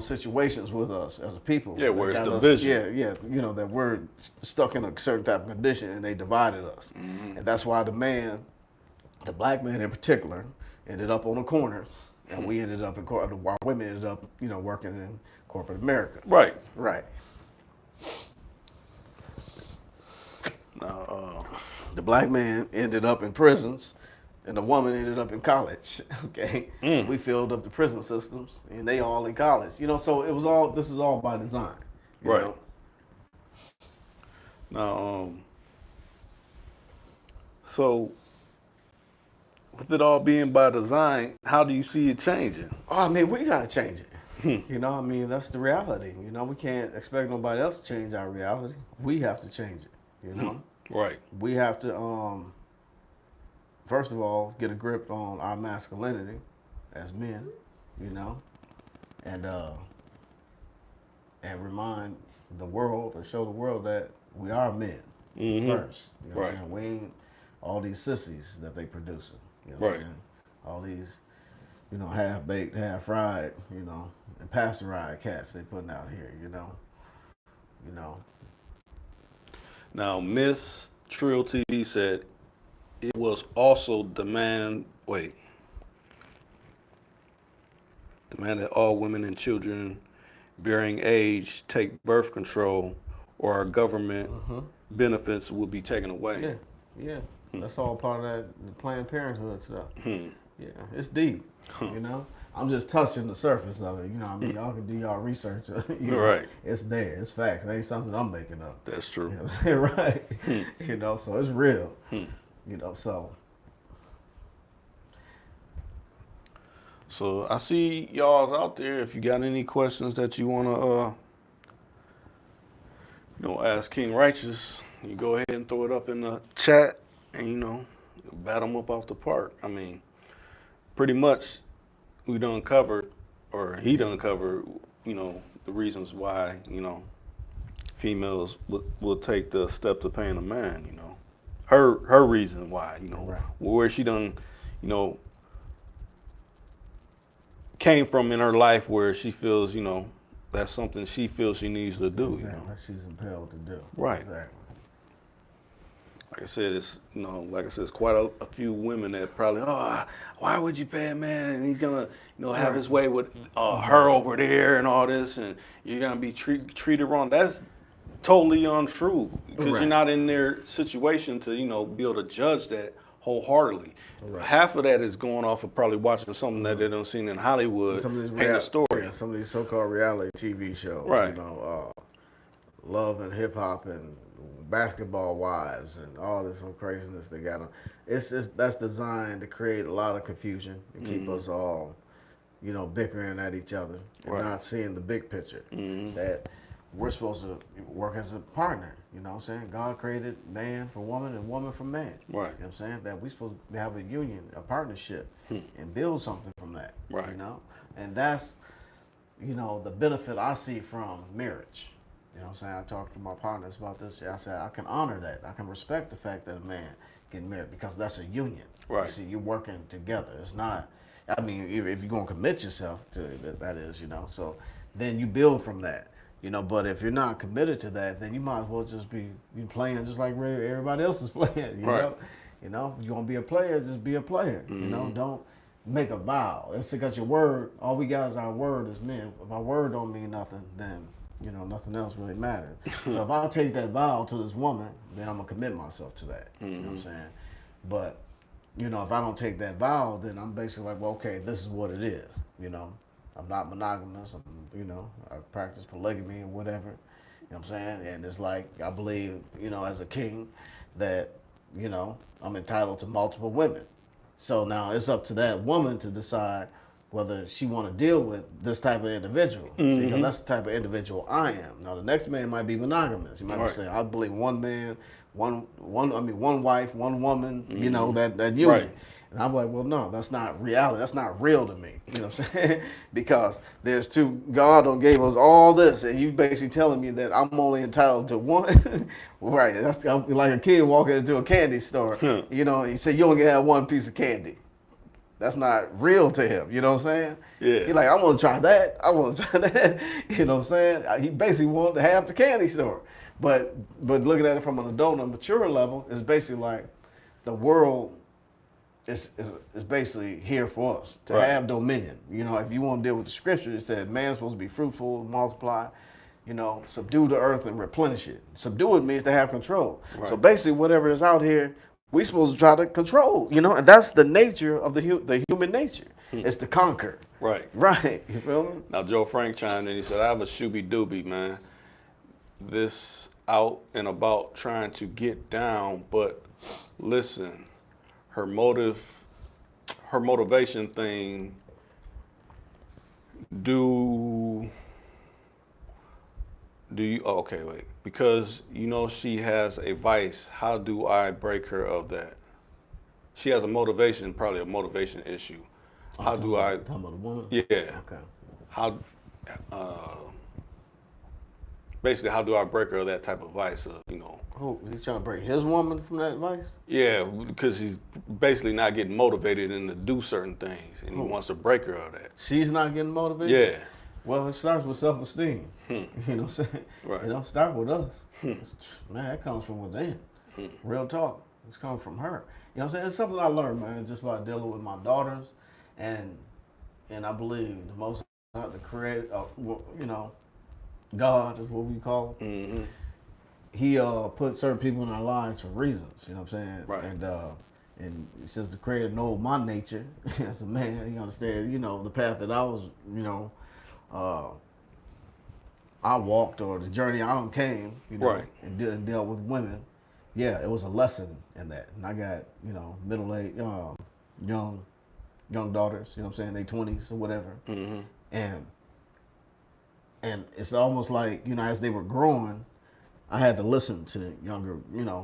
situations with us as a people. Yeah, where it's That got us- division. Yeah, that we're stuck in a certain type of condition and they divided us. And that's why the black man in particular, ended up on the corners and we ended up while women ended up, working in corporate America. Right. Right. Now, The black man ended up in prisons, and the woman ended up in college. Okay, we filled up the prison systems, and they all in college. So it was all. This is all by design. you Right. know? Now, so with it all being by design, how do you see it changing? Oh, I mean, we gotta change it. That's the reality. We can't expect nobody else to change our reality. We have to change it. Right. We have to, first of all, get a grip on our masculinity as men, and remind the world or show the world that we are men first. Right. We ain't all these sissies that they producing. Right. All these, half baked, half fried, and pasteurized cats they putting out here. Now, Miss Trill TV said it was also demanded that all women and children bearing age take birth control or our government benefits will be taken away. Yeah. That's all part of the Planned Parenthood stuff. Yeah, it's deep. I'm just touching the surface of it. Y'all can do y'all research. Right. It's there. It's facts. It ain't something I'm making up. That's true. You know what I'm saying? Right. So it's real. So I see y'all's out there. If you got any questions that you wanna ask King Rychus, you go ahead and throw it up in the chat and bat him up off the park. I mean, pretty much we done covered, or he done covered, the reasons why, females will take the step to paying a man, her reason why, Right. where she done, came from in her life where she feels, that's something she feels she needs to do. Exactly. You know? That she's impelled to do. Right. Exactly. Like I said, it's it's quite a few women that probably, why would you pay a man and he's gonna, have his way with her over there and all this, and you're gonna be treated wrong. That's totally untrue because you're not in their situation to, be able to judge that wholeheartedly. Right. Half of that is going off of probably watching something that they done seen in Hollywood, paint a story. Yeah, some of these so-called reality TV shows, Right. Love and hip hop and basketball wives and all this whole craziness they got on. That's designed to create a lot of confusion and keep us all, bickering at each other and not seeing the big picture that we're supposed to work as a partner. You know what I'm saying? God created man for woman and woman for man. Right. You know what I'm saying? That we're supposed to have a union, a partnership, and build something from that. Right. And that's, the benefit I see from marriage. You know what I'm saying? I talked to my partners about this. I said, I can honor that. I can respect the fact that a man getting married because that's a union. Right. You see, you're working together. It's not, if you're going to commit yourself to it, that is, so then you build from that. But if you're not committed to that, then you might as well just be playing just like everybody else is playing. You know, if you're gonna be a player, just be a player. Don't make a vow. It's because your word. All we got is our word as men. If our word don't mean nothing, then nothing else really matters. So if I take that vow to this woman, then I'm gonna commit myself to that. You know what I'm saying? But if I don't take that vow, then I'm basically like, well, okay, this is what it is. I'm not monogamous. I practice polygamy or whatever. You know what I'm saying? And it's like, I believe, as a king, that, I'm entitled to multiple women. So now it's up to that woman to decide whether she want to deal with this type of individual. See, because that's the type of individual I am. Now the next man might be monogamous. He might be saying, I believe one man, one wife, one woman. That union. Right. And I'm like, well, no, that's not reality. That's not real to me. You know what I'm saying? Because God done gave us all this, and you basically telling me that I'm only entitled to one. Right. That's like a kid walking into a candy store. He said, you only can have one piece of candy. That's not real to him. You know what I'm saying? Yeah. He's like, I want to try that. I want to try that. You know what I'm saying? He basically wanted to have the candy store. But looking at it from an adult and a mature level, it's basically like the world is basically here for us to have dominion. If you want to deal with the scripture, it said man's supposed to be fruitful, multiply, subdue the earth and replenish it. Subdue it means to have control. Right. So basically whatever is out here, we're supposed to try to control, and that's the nature of the human nature. It's to conquer. Right. Right. You feel me? Now Joe Frank chimed in, he said, I have a shooby doobie, man. This out and about trying to get down, but listen, her motivation thing, do you, okay, wait, because she has a vice, how do I break her of that? She has a motivation, probably a motivation issue. How do I? Talking about the woman? Yeah. Okay. How, basically, how do I break her of that type of vice? Oh, he's trying to break his woman from that vice? Yeah, because he's basically not getting motivated and to do certain things, and he wants to break her of that. She's not getting motivated? Yeah. Well, it starts with self-esteem. You know what I'm saying? Right. It don't start with us. Man, that comes from within. Real talk. It's coming from her. You know what I'm saying? It's something I learned, man, just by dealing with my daughters. And I believe the most the creator, God is what we call him. He put certain people in our lives for reasons. You know what I'm saying? Right. And since the creator knows my nature as a man, he understands, the path that I was, I walked, or the journey I came, right. and dealt with women. Yeah, it was a lesson in that. And I got, middle-aged, young daughters, you know what I'm saying, they 20s or whatever. And it's almost like, as they were growing, I had to listen to younger,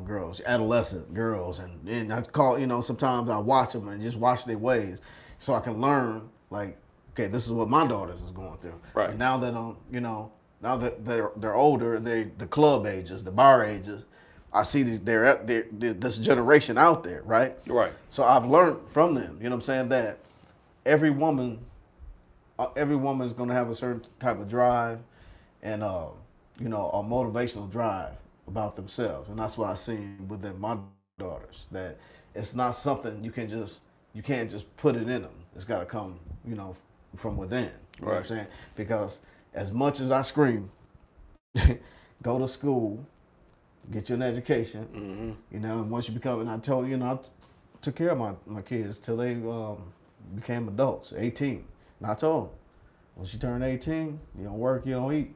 girls, adolescent girls. And I call, sometimes I watch them and just watch their ways so I can learn, like, okay, this is what my daughters is going through. Right. And now that now that they're older, the club ages, the bar ages, I see this generation out there, right? Right. So I've learned from them, you know what I'm saying, that every woman is going to have a certain type of drive, and you know, a motivational drive about themselves, and that's what I seen within my daughters. That it's not something you can't just put it in them. It's got to come, you know, from within. You know what I'm saying? Because as much as I scream, go to school, get you an education, you know, and once you become, and I told you, you know, I took care of my kids till they became adults, 18. And I told them, once you turn 18, you don't work, you don't eat.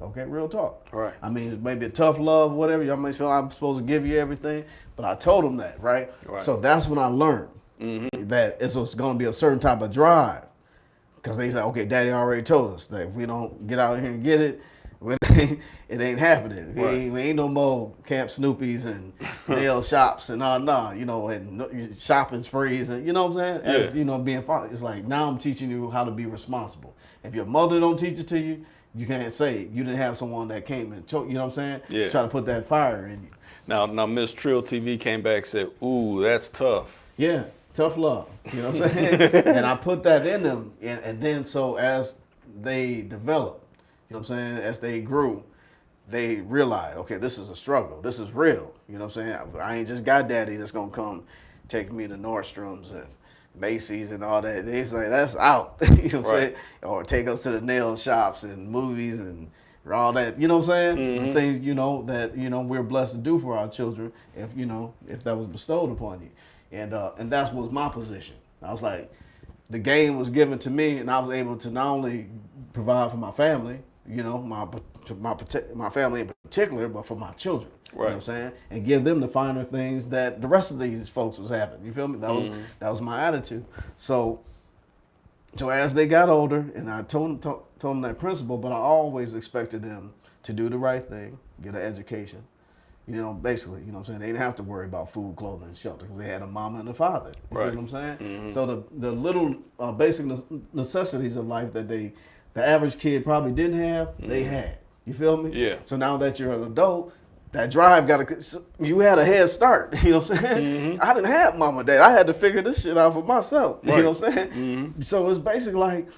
Okay, real talk. Right. I mean, it may be a tough love, whatever. Y'all may feel I'm supposed to give you everything, but I told them that, right? So that's when I learned that it's going to be a certain type of drive. Because they said, okay, Daddy already told us that if we don't get out here and get it, it ain't happening. We ain't no more Camp Snoopies and nail shops and you know, and shopping sprees and you know what I'm saying? As you know, being father, it's like now I'm teaching you how to be responsible. If your mother don't teach it to you, you can't say you didn't have someone that came and choked. You know what I'm saying? Yeah. Try to put that fire in you. Now Miss Trill TV came back and said, "Ooh, that's tough." Yeah, tough love. You know what I'm saying? And I put that in them, and then so as they developed. You know what I'm saying? As they grew, they realized, okay, this is a struggle. This is real. You know what I'm saying? I ain't just got daddy that's going to come take me to Nordstrom's and Macy's and all that. They say, that's out. You know what I'm saying? Or take us to the nail shops and movies and all that. You know what I'm saying? The things, you know, that, you know, we're blessed to do for our children if, you know, if that was bestowed upon you. And that was my position. I was like, the game was given to me and I was able to not only provide for my family, you know, my family in particular, but for my children. You know what I'm saying? And give them the finer things that the rest of these folks was having. You feel me? That was my attitude. So as they got older, and I told them that principle, but I always expected them to do the right thing, get an education. You know, basically, you know what I'm saying? They didn't have to worry about food, clothing, and shelter because they had a mama and a father. You feel what I'm saying? So the little basic necessities of life that the average kid probably didn't have, they had. You feel me? Yeah. So now that you're an adult, that drive you had a head start. You know what I'm saying? I didn't have mom and dad. I had to figure this shit out for myself. You know what I'm saying? So it's basically like,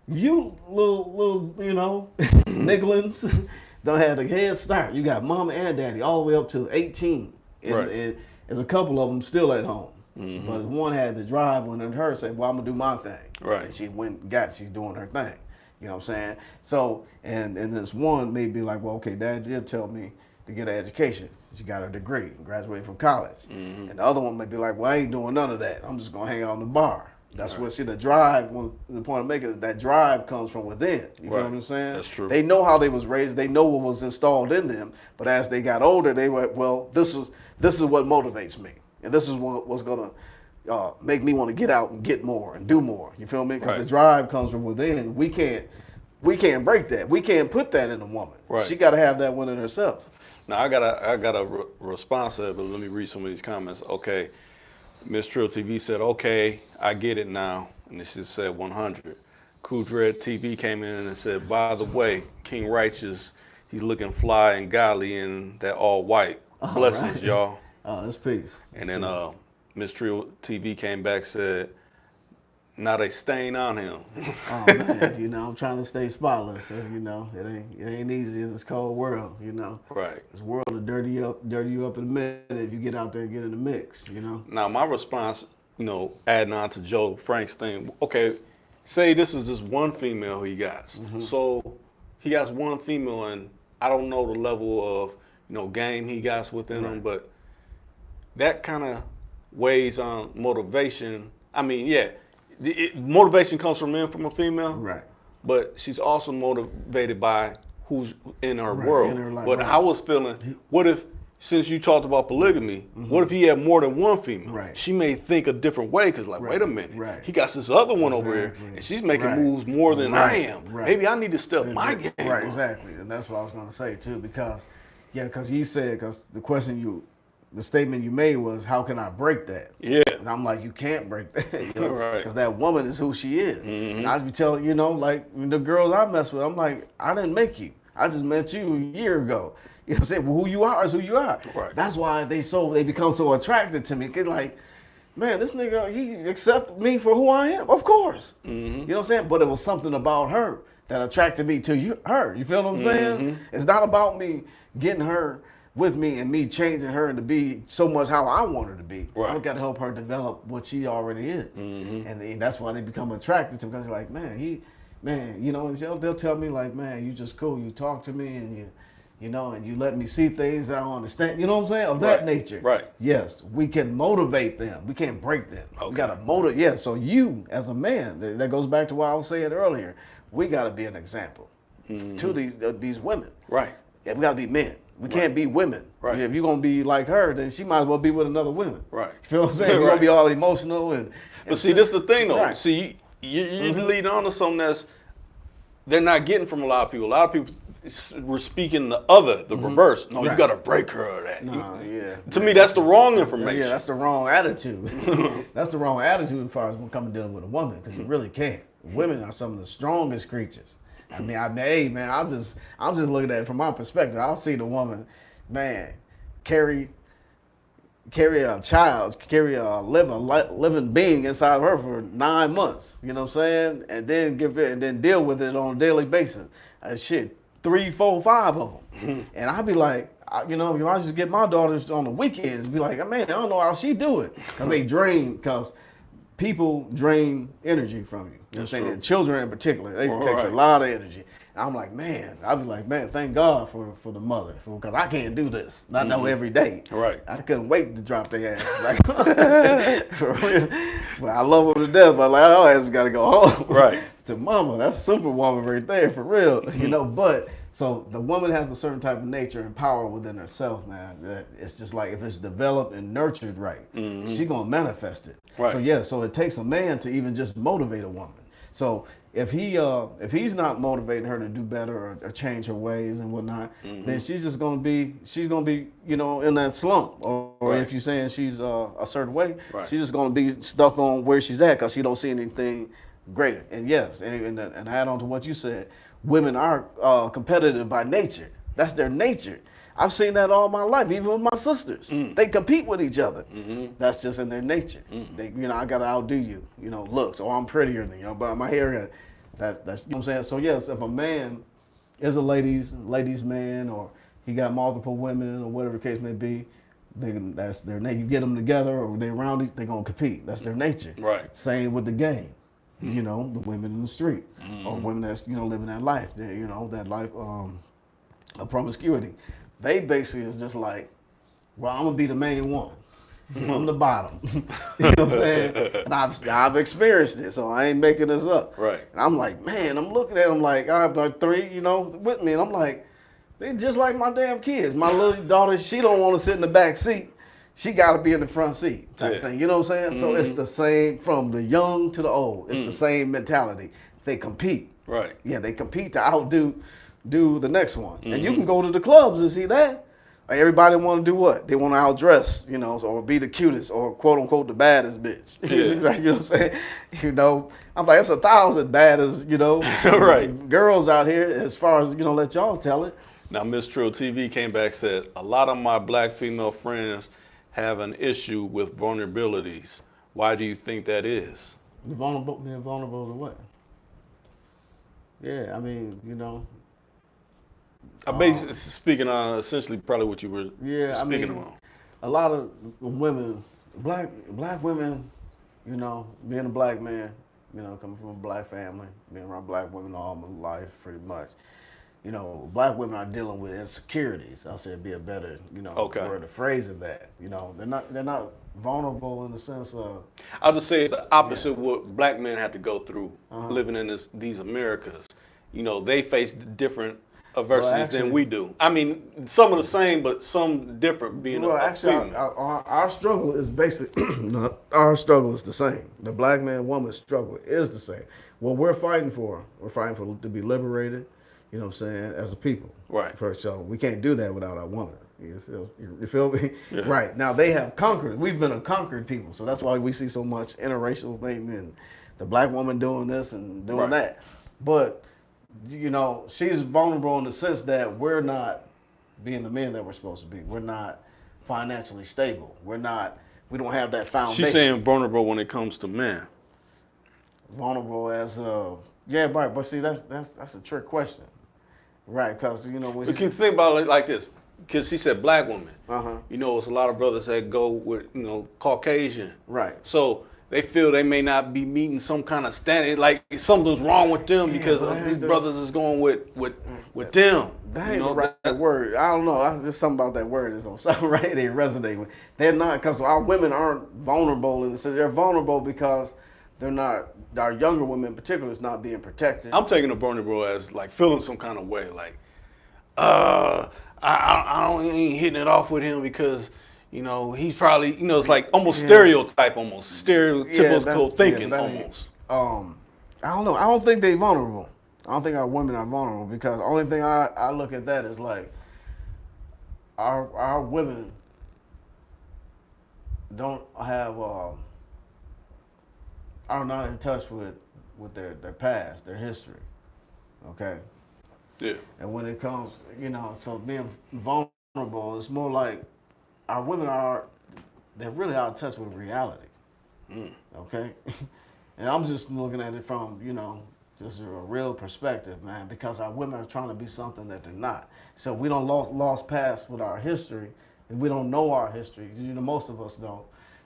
you little you know, nigglings don't have a head start. You got mama and daddy all the way up to 18. And there's a couple of them still at home. But one had the drive when her said, well, I'm going to do my thing. And she went and got it. She's doing her thing. You know what I'm saying? So, and this one may be like, well, okay, dad did tell me to get an education. She got her degree, graduated from college. And the other one may be like, well, I ain't doing none of that. I'm just going to hang out in the bar. That's what, see, the drive, the point I'm making is that drive comes from within. You feel what I'm saying? That's true. They know how they was raised. They know what was installed in them. But as they got older, they were, well, this is what motivates me. And this is what's going to make me want to get out and get more and do more. You feel me? Because the drive comes from within. We can't break that. We can't put that in a woman. She got to have that within herself. Now I got a response to that, but let me read some of these comments. Okay, Miss Trill TV said, okay, I get it now, and this just said 100. Cool Dread TV came in and said, by the way, King Rychus, he's looking fly and godly in that all white. Blessings, y'all. Oh, that's peace. And then Miss Trill TV came back, said, not a stain on him. Oh man, you know, I'm trying to stay spotless. You know, it ain't easy in this cold world. You know, this world will dirty you up in a minute if you get out there and get in the mix. You know. Now my response, you know, adding on to Joe Frank's thing. Okay, say this is just one female he got. So he got one female, and I don't know the level of game he got within him, but that kind of weighs on motivation. I mean, yeah. Motivation comes from a female, but she's also motivated by who's in her world. In her life, but I was feeling, what if, since you talked about polygamy, what if he had more than one female? She may think a different way because, like, wait a minute, he got this other one over here, and she's making moves more than I am. Maybe I need to step my game up. Exactly, and that's what I was going to say too, because you said, because the statement you made was, how can I break that? Yeah. And I'm like, you can't break that. Because that woman is who she is. And I be telling, like the girls I mess with, I'm like, I didn't make you. I just met you a year ago. You know what I'm saying? Well, who you are is who you are. That's why they become so attracted to me. Cause like, man, this nigga, he accepted me for who I am. Of course. You know what I'm saying? But it was something about her that attracted me to her. You feel what I'm saying? It's not about me getting her with me and me changing her and to be so much how I want her to be. Right. I've got to help her develop what she already is. And that's why they become attracted to him, because they're like, man, you know, and they'll tell me like, man, you just cool. You talk to me and you know, and you let me see things that I don't understand. You know what I'm saying? Of that nature. Right. Yes, we can motivate them. We can't break them. Okay. We got to motivate. Yeah, so you as a man, that goes back to what I was saying earlier, we got to be an example to these women. Right. Yeah, we got to be men. We can't be women. Right. If you're going to be like her, then she might as well be with another woman. Right. You feel what I'm saying? You're going to be all emotional. But see, this is the thing, though. Right. See, you're leading on to something they're not getting from a lot of people. A lot of people were speaking the reverse. No, you got to break her of that. To me, that's the wrong information. Yeah, that's the wrong attitude. That's the wrong attitude as far as when coming dealing with a woman, because you really can't. Women are some of the strongest creatures. I mean, hey, man, I'm just looking at it from my perspective. I'll see the woman, man, carry a child, carry a living being inside of her for 9 months. You know what I'm saying? And then deal with it on a daily basis. Shit, 3, 4, 5 of them. And I'd be like, you know, if I just get my daughters on the weekends, be like, man, I don't know how she do it, because people drain energy from you. You know what I'm saying? And children in particular, it takes a lot of energy. And I'm like, man, I'd be like, man, thank God for the mother, because I can't do this. Not every day. Right. I couldn't wait to drop their ass. Like, for real. But I love them to death, but like, our ass got to go home. Right. To mama, that's superwoman right there, for real. You know, but so the woman has a certain type of nature and power within herself, man. That it's just like, if it's developed and nurtured right, she gonna manifest it. Right. So yeah, so it takes a man to even just motivate a woman. So if he's not motivating her to do better or change her ways and whatnot, then she's gonna be, you know, in that slump. Or if you're saying she's a certain way, she's just gonna be stuck on where she's at because she don't see anything greater. And yes, and add on to what you said, women are competitive by nature. That's their nature. I've seen that all my life, even with my sisters. They compete with each other. That's just in their nature. They, you know, I gotta outdo you, you know, looks, or I'm prettier than you, but my hair, that's you know what I'm saying? So yes, if a man is a ladies man, or he got multiple women, or whatever the case may be, that's their nature. You get them together, or they're around, they're gonna compete. That's their nature. Right. Same with the game. You know, the women in the street, or women that's, you know, living that life, you know, that life of promiscuity. They basically is just like, well, I'm gonna be the main one. I'm the bottom. You know what I'm saying? And I've experienced it, so I ain't making this up. Right. And I'm like, man, I'm looking at them like, I have like 3, you know, with me, and I'm like, they just like my damn kids. My little daughter, she don't want to sit in the back seat. She got to be in the front seat type thing. You know what I'm saying? So it's the same from the young to the old. It's the same mentality. They compete. Right. Yeah, they compete to outdo the next one. And you can go to the clubs and see that. Everybody want to do what? They want to outdress, you know, or be the cutest, or quote unquote the baddest bitch. Yeah. You know what I'm saying? You know, I'm like, it's 1,000 baddest, you know, girls out here, as far as, you know, let y'all tell it. Now, Miss Trill TV came back and said, a lot of my black female friends have an issue with vulnerabilities. Why do you think that is? Being vulnerable to what? Yeah, I mean, you know. I'm basically speaking on essentially probably what you were speaking on. A lot of women, black women, you know, being a black man, you know, coming from a black family, being around black women all my life pretty much. You know, black women are dealing with insecurities. I'll say it'd be a better, you know, word of phrasing that. You know, they're not vulnerable in the sense of. I'll just say it's the opposite of what black men have to go through living in these Americas. You know, they face different adversities than we do. I mean, some of the same, but some different. Being our struggle is basically our struggle is the same. The black man woman struggle is the same. What we're fighting for to be liberated. You know what I'm saying? As a people. Right. First, so we can't do that without our woman. You feel me? Yeah. Right. Now they have conquered. We've been a conquered people. So that's why we see so much interracial thing and the black woman doing this and doing that. But, you know, she's vulnerable in the sense that we're not being the men that we're supposed to be. We're not financially stable. We don't have that foundation. She's saying vulnerable when it comes to men. Vulnerable as yeah, right. But see, that's a trick question, right? Because you know when But you think about it like this, because she said black woman. uh-huh, You know, it's a lot of brothers that go with, Caucasian. right. So they feel they may not be meeting some kind of standard, like something's wrong with them Yeah, because but these brothers is going with them. That ain't the right word. I don't know. There's something about that word that's on something right there resonate with. They're not, because our women aren't vulnerable, and so they're vulnerable because they're not. Our younger women, in particular, is not being protected. I'm taking a vulnerable as like feeling some kind of way, like, I don't ain't hitting it off with him because he's probably it's like almost stereotype, almost stereotypical thinking, almost. I don't know. I don't think they're vulnerable. I don't think our women are vulnerable because the only thing I look at that is like our women don't have are not in touch with their past, their history. Okay. Yeah. And when it comes, so being vulnerable, it's more like our women they're really out of touch with reality. Okay. And I'm just looking at it from, just a real perspective, man, because our women are trying to be something that they're not. So if we don't lost past with our history, if we don't know our history, most of us don't.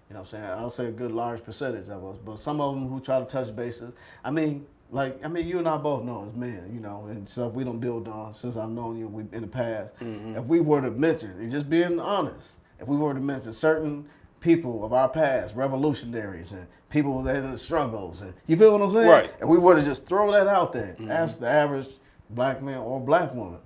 You know what I'm saying? I'll say a good large percentage of us, but some of them who try to touch bases, you and I both know as men, and stuff we don't build on since I've known you in the past. Mm-hmm. If we were to mention, and just being honest, if we were to mention certain people of our past, revolutionaries and people that had struggles, and you feel what I'm saying? Right. And we were to just throw that out there, ask the average black man or black woman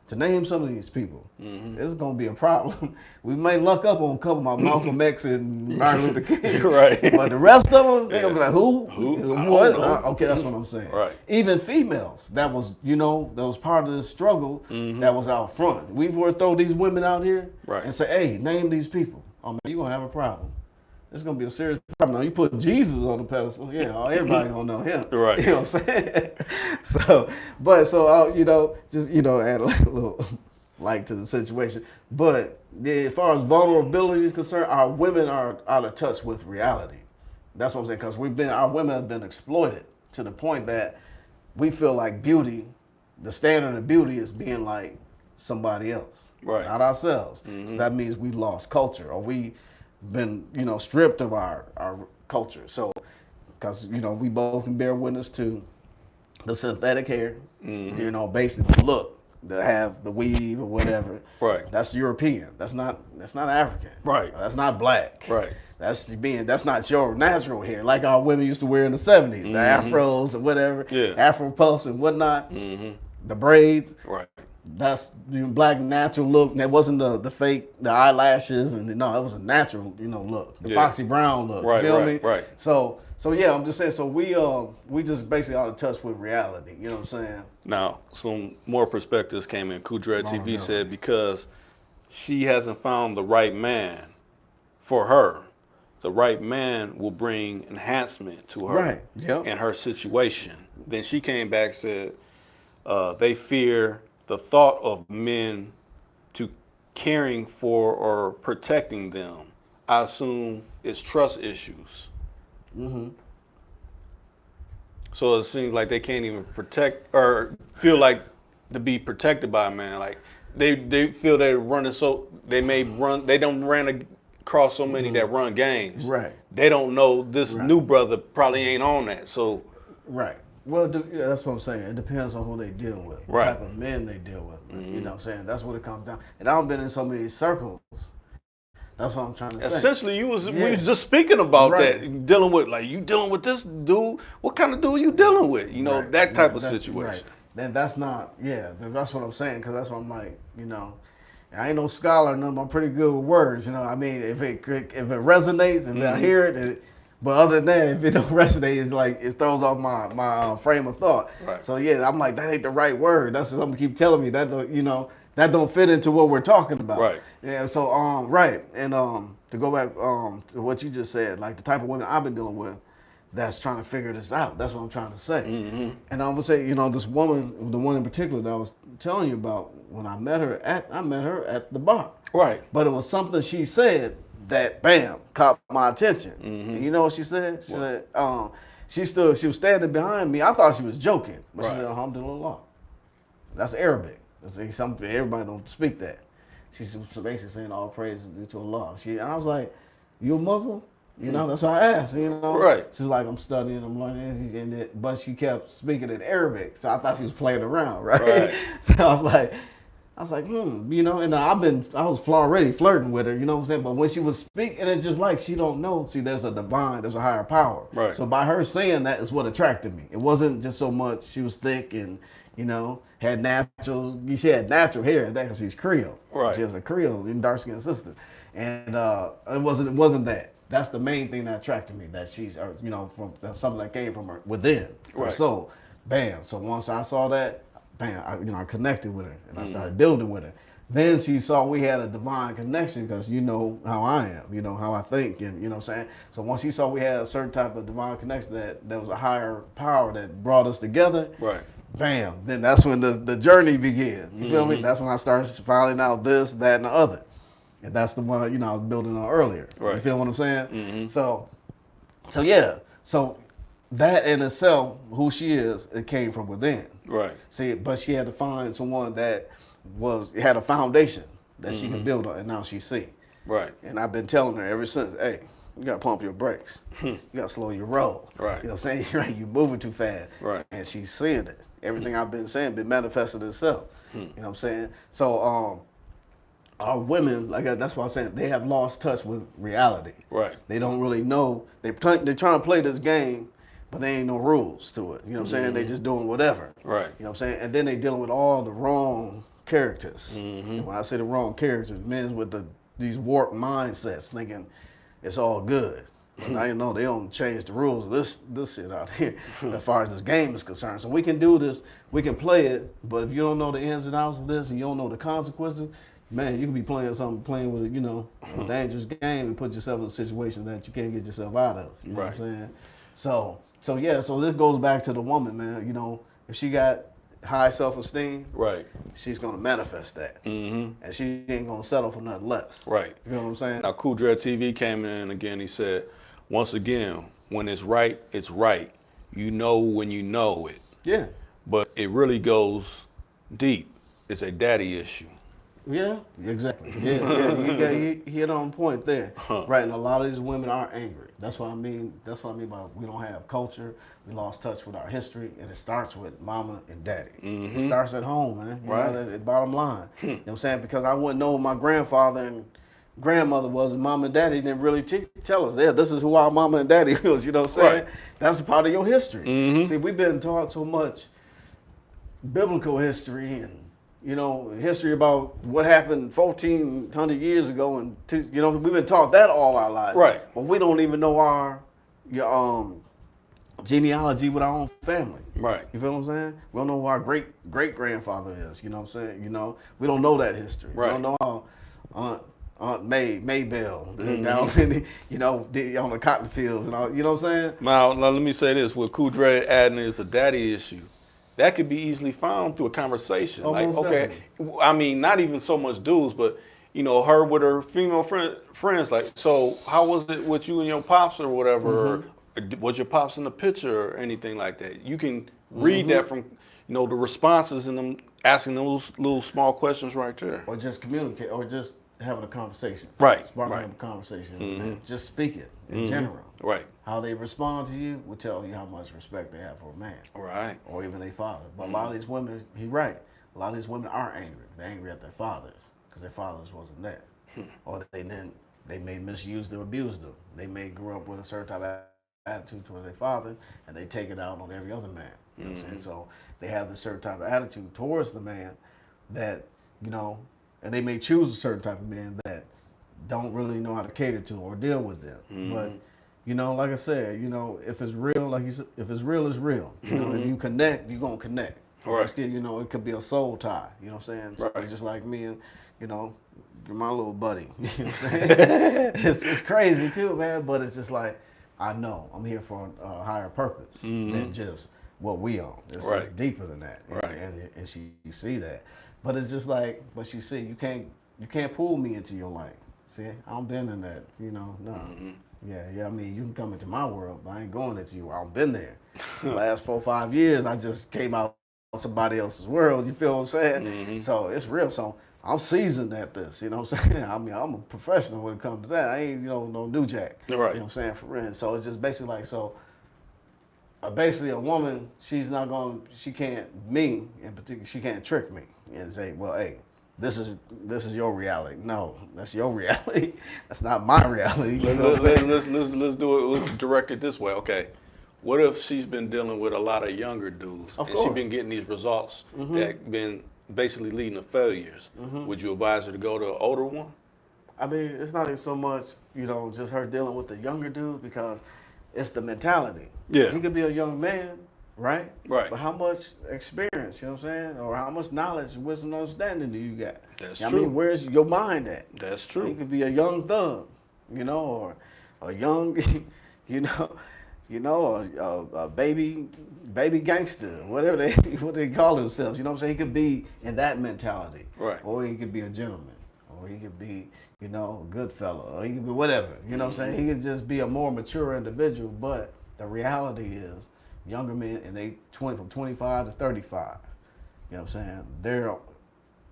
to name some of these people, it's going to be a problem. We may luck up on a couple of Malcolm X and Martin Luther King. Right. But the rest of them, they're going to be like, who? What? Okay, that's what I'm saying. Right. Even females, that was part of the struggle that was out front. We were to throw these women out here and say, hey, name these people. Oh, man, you're going to have a problem. It's going to be a serious problem. Now, you put Jesus on the pedestal, everybody going to know him. Right. You know what I'm saying? So add a little light to the situation. But as far as vulnerability is concerned, our women are out of touch with reality. That's what I'm saying, because our women have been exploited to the point that we feel like beauty, the standard of beauty is being like somebody else, not ourselves. So that means we lost culture, or we been stripped of our culture. So because we both can bear witness to the synthetic hair, basically the look, to have the weave or whatever. Right. That's European. That's not African. Right. That's not black. Right. That's not your natural hair like our women used to wear in the 70s, the afros or whatever, Afro puffs and whatnot, the braids. Right. That's the black natural look. That wasn't the fake, the eyelashes, and it was a natural, look. The Foxy Brown look. Right, you feel right, me? right. So yeah, I'm just saying. So we just basically out of touch with reality. You know what I'm saying? Now, some more perspectives came in. Kudret TV said because she hasn't found the right man for her, the right man will bring enhancement to her and her situation. Then she came back and said they fear the thought of men to caring for or protecting them. I assume it's trust issues. So it seems like they can't even protect or feel like to be protected by a man. Like they feel they're running, so they don't run across so many that run games. Right. They don't know this new brother probably ain't on that. So. Right. Well, that's what I'm saying. It depends on who they deal with, what type of men they deal with. You know what I'm saying? That's what it comes down. And I've been in so many circles. That's what I'm trying to say. Essentially, we was just speaking about that, dealing with you dealing with this dude. What kind of dude you dealing with? That type of situation. Right. Then that's not. That's what I'm saying. Because that's what I'm like. I ain't no scholar, but I'm pretty good with words. I mean, if it resonates, if I hear it. But other than that, if it don't resonate, it's like it throws off my frame of thought. Right. So I'm like, that ain't the right word. That's what something keep telling me. That that don't fit into what we're talking about. Right. Yeah. So and to go back to what you just said, like the type of women I've been dealing with, that's trying to figure this out. That's what I'm trying to say. And I'm gonna say, this woman, the one in particular that I was telling you about, when I met her at the bar. Right. But it was something she said that, bam, caught my attention. And you know what she said? She said, she was standing behind me. I thought she was joking, but she Right. said, alhamdulillah. That's Arabic. That's something everybody don't speak that. She's basically saying all praises due to Allah. And I was like, you a Muslim? You know, that's what I asked, you know. Right. She was like, I'm studying, I'm learning, but she kept speaking in Arabic, so I thought she was playing around, right? So I was like, you know, and I was already flirting with her, you know what I'm saying? But when she was speaking, it's just like she don't know. See, there's a higher power. Right. So by her saying that is what attracted me. It wasn't just so much she was thick and, you know, had natural hair, because she's Creole. Right. She was a Creole, dark skinned sister. And it wasn't that. That's the main thing that attracted me, that she's, you know, from something that came from her within. Right. So, bam. So once I saw that, bam, I connected with her and I started building with her. Then she saw we had a divine connection, because you know how I am, you know how I think, and you know what I'm saying. So once she saw we had a certain type of divine connection, that there was a higher power that brought us together. Right. Bam. Then that's when the journey began. You feel me? That's when I started finding out this, that, and the other. And that's the one, you know, I was building on earlier. Right. You feel what I'm saying? So yeah. So that in itself, who she is, it came from within. Right. See, but she had to find someone that had a foundation that she could build on, and now she see. Right. And I've been telling her ever since, hey, you gotta pump your brakes. You gotta slow your roll. Right. You know what I'm saying? Right, you moving too fast. Right. And she's seeing it. Everything I've been saying been manifested itself. You know what I'm saying? So our women, that's why I'm saying, they have lost touch with reality. Right. They don't really know. They're trying to play this game, but there ain't no rules to it. You know what I'm saying? They just doing whatever. Right. You know what I'm saying? And then they dealing with all the wrong characters. And when I say the wrong characters, men with these warped mindsets, thinking it's all good. But now you know they don't change the rules of this shit out here as far as this game is concerned. So we can do this, we can play it, but if you don't know the ins and outs of this and you don't know the consequences, man, you can be playing with a, you know, a dangerous game and put yourself in a situation that you can't get yourself out of. You know what I'm saying? So yeah, so this goes back to the woman, man. You know, if she got high self-esteem, Right. she's gonna manifest that, and she ain't gonna settle for nothing less. Right. You know what I'm saying? Now, Cool Dread TV came in again. He said, once again, when it's right, it's right. You know when you know it. Yeah. But it really goes deep. It's a daddy issue. Yeah, exactly. Yeah, you hit on point there. Right, and a lot of these women are angry. That's what I mean. That's what I mean by we don't have culture. We lost touch with our history, and it starts with mama and daddy. It starts at home, man. You Right. know, that's bottom line. You know what I'm saying? Because I wouldn't know what my grandfather and grandmother was, and mama and daddy didn't really tell us. Yeah, this is who our mama and daddy was. You know what I'm saying? Right. That's a part of your history. See, we've been taught so much biblical history and, you know, history about what happened 1,400 years ago, and you know, we've been taught that all our lives. Right. But we don't even know our genealogy with our own family. Right. You feel what I'm saying? We don't know who our great grandfather is. You know what I'm saying? You know, we don't know that history. Right. We don't know our Aunt Maybelle down in the, you know, on the cotton fields and all. You know what I'm saying? Now let me say this: with Cool Dread adding is a daddy issue, that could be easily found through a conversation. Like, Most okay, definitely. I mean, not even so much dudes, but you know, her with her female friends. Like, so how was it with you and your pops or whatever? Or was your pops in the picture or anything like that? You can read that from, you know, the responses and them asking those little small questions right there. Or just communicate, or just having a conversation. Right, Sparking right. up a conversation. Just speak it in general. Right. How they respond to you will tell you how much respect they have for a man. Right. Or even their father. But a lot of these women, he's right, a lot of these women are angry. They're angry at their fathers because their fathers wasn't there. Or they may misuse them, abuse them. They may grow up with a certain type of attitude towards their father, and they take it out on every other man. You know what I'm saying? So they have this certain type of attitude towards the man that, you know, and they may choose a certain type of man that don't really know how to cater to or deal with them. But, you know, like I said, you know, if it's real, like you said, if it's real, it's real. You know, if you connect, you're going to connect. Right. You know, it could be a soul tie. You know what I'm saying? So Right. just like me and, you know, you're my little buddy. You know what I'm saying? It's crazy too, man, but it's just like, I know I'm here for a higher purpose than just what we own. It's Right. just deeper than that. Right. And she see that. But it's just like, but she see, you can't pull me into your lane. See, I'm been in that, you know, no. Yeah. I mean, you can come into my world, but I ain't going into you. I've been there. Last 4 or 5 years, I just came out somebody else's world. You feel what I'm saying? Mm-hmm. So it's real. So I'm seasoned at this. You know what I'm saying? I mean, I'm a professional when it comes to that. I ain't no new jack. Right. You know what I'm saying, for real. So it's just basically like so. Basically, a woman, she can't, me in particular, she can't trick me and say, well, hey, this is your reality. No, that's your reality. That's not my reality. You know what I'm saying? Let's do it. Let's direct it this way. Okay. What if she's been dealing with a lot of younger dudes Of and she's course. been getting these results that been basically leading to failures? Would you advise her to go to an older one? I mean, it's not even so much, just her dealing with the younger dudes because it's the mentality. Yeah. He could be a young man, right? Right. But how much experience, you know what I'm saying? Or how much knowledge, wisdom, understanding do you got? That's I true. mean, where's your mind at? That's He true. could be a young thug, or a young, a baby gangster, whatever what they call themselves. You know what I'm saying? He could be in that mentality. Right. Or he could be a gentleman. Or he could be, a good fellow. Or he could be whatever. You know what I'm saying? He could just be a more mature individual. But the reality is, younger men, and they from 25 to 35. You know what I'm saying?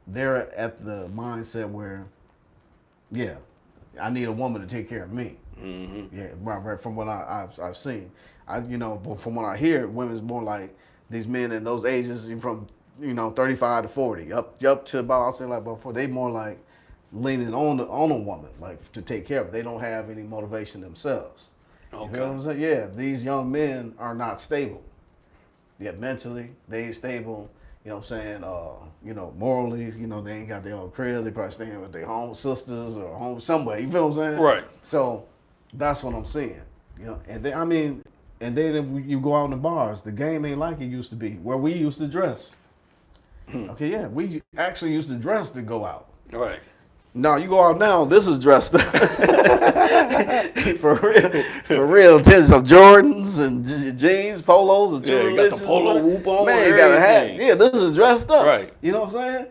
They're at the mindset where, yeah, I need a woman to take care of me. Mm-hmm. Yeah, right. From what I've seen, but from what I hear, women's more like these men in those ages from 35 to 40, up to about I'll say like about 40. They more like leaning on a woman like to take care of it. They don't have any motivation themselves. Okay. You know what I'm saying? Yeah, these young men are not stable. Yeah, mentally they ain't stable. You know what I'm saying? Morally, they ain't got their own crib. They probably staying with their home sisters or home somewhere. You feel what I'm saying? Right. So that's what I'm seeing. And then if you go out in the bars, the game ain't like it used to be, where we used to dress. Okay, yeah, we actually used to dress to go out. Right. No, you go out now. This is dressed up for real. Some Jordans and jeans, polos, and Yeah, you got the polo whoop on. Man, you and got a hat. everything. Yeah, this is dressed up. Right. You know what I'm saying?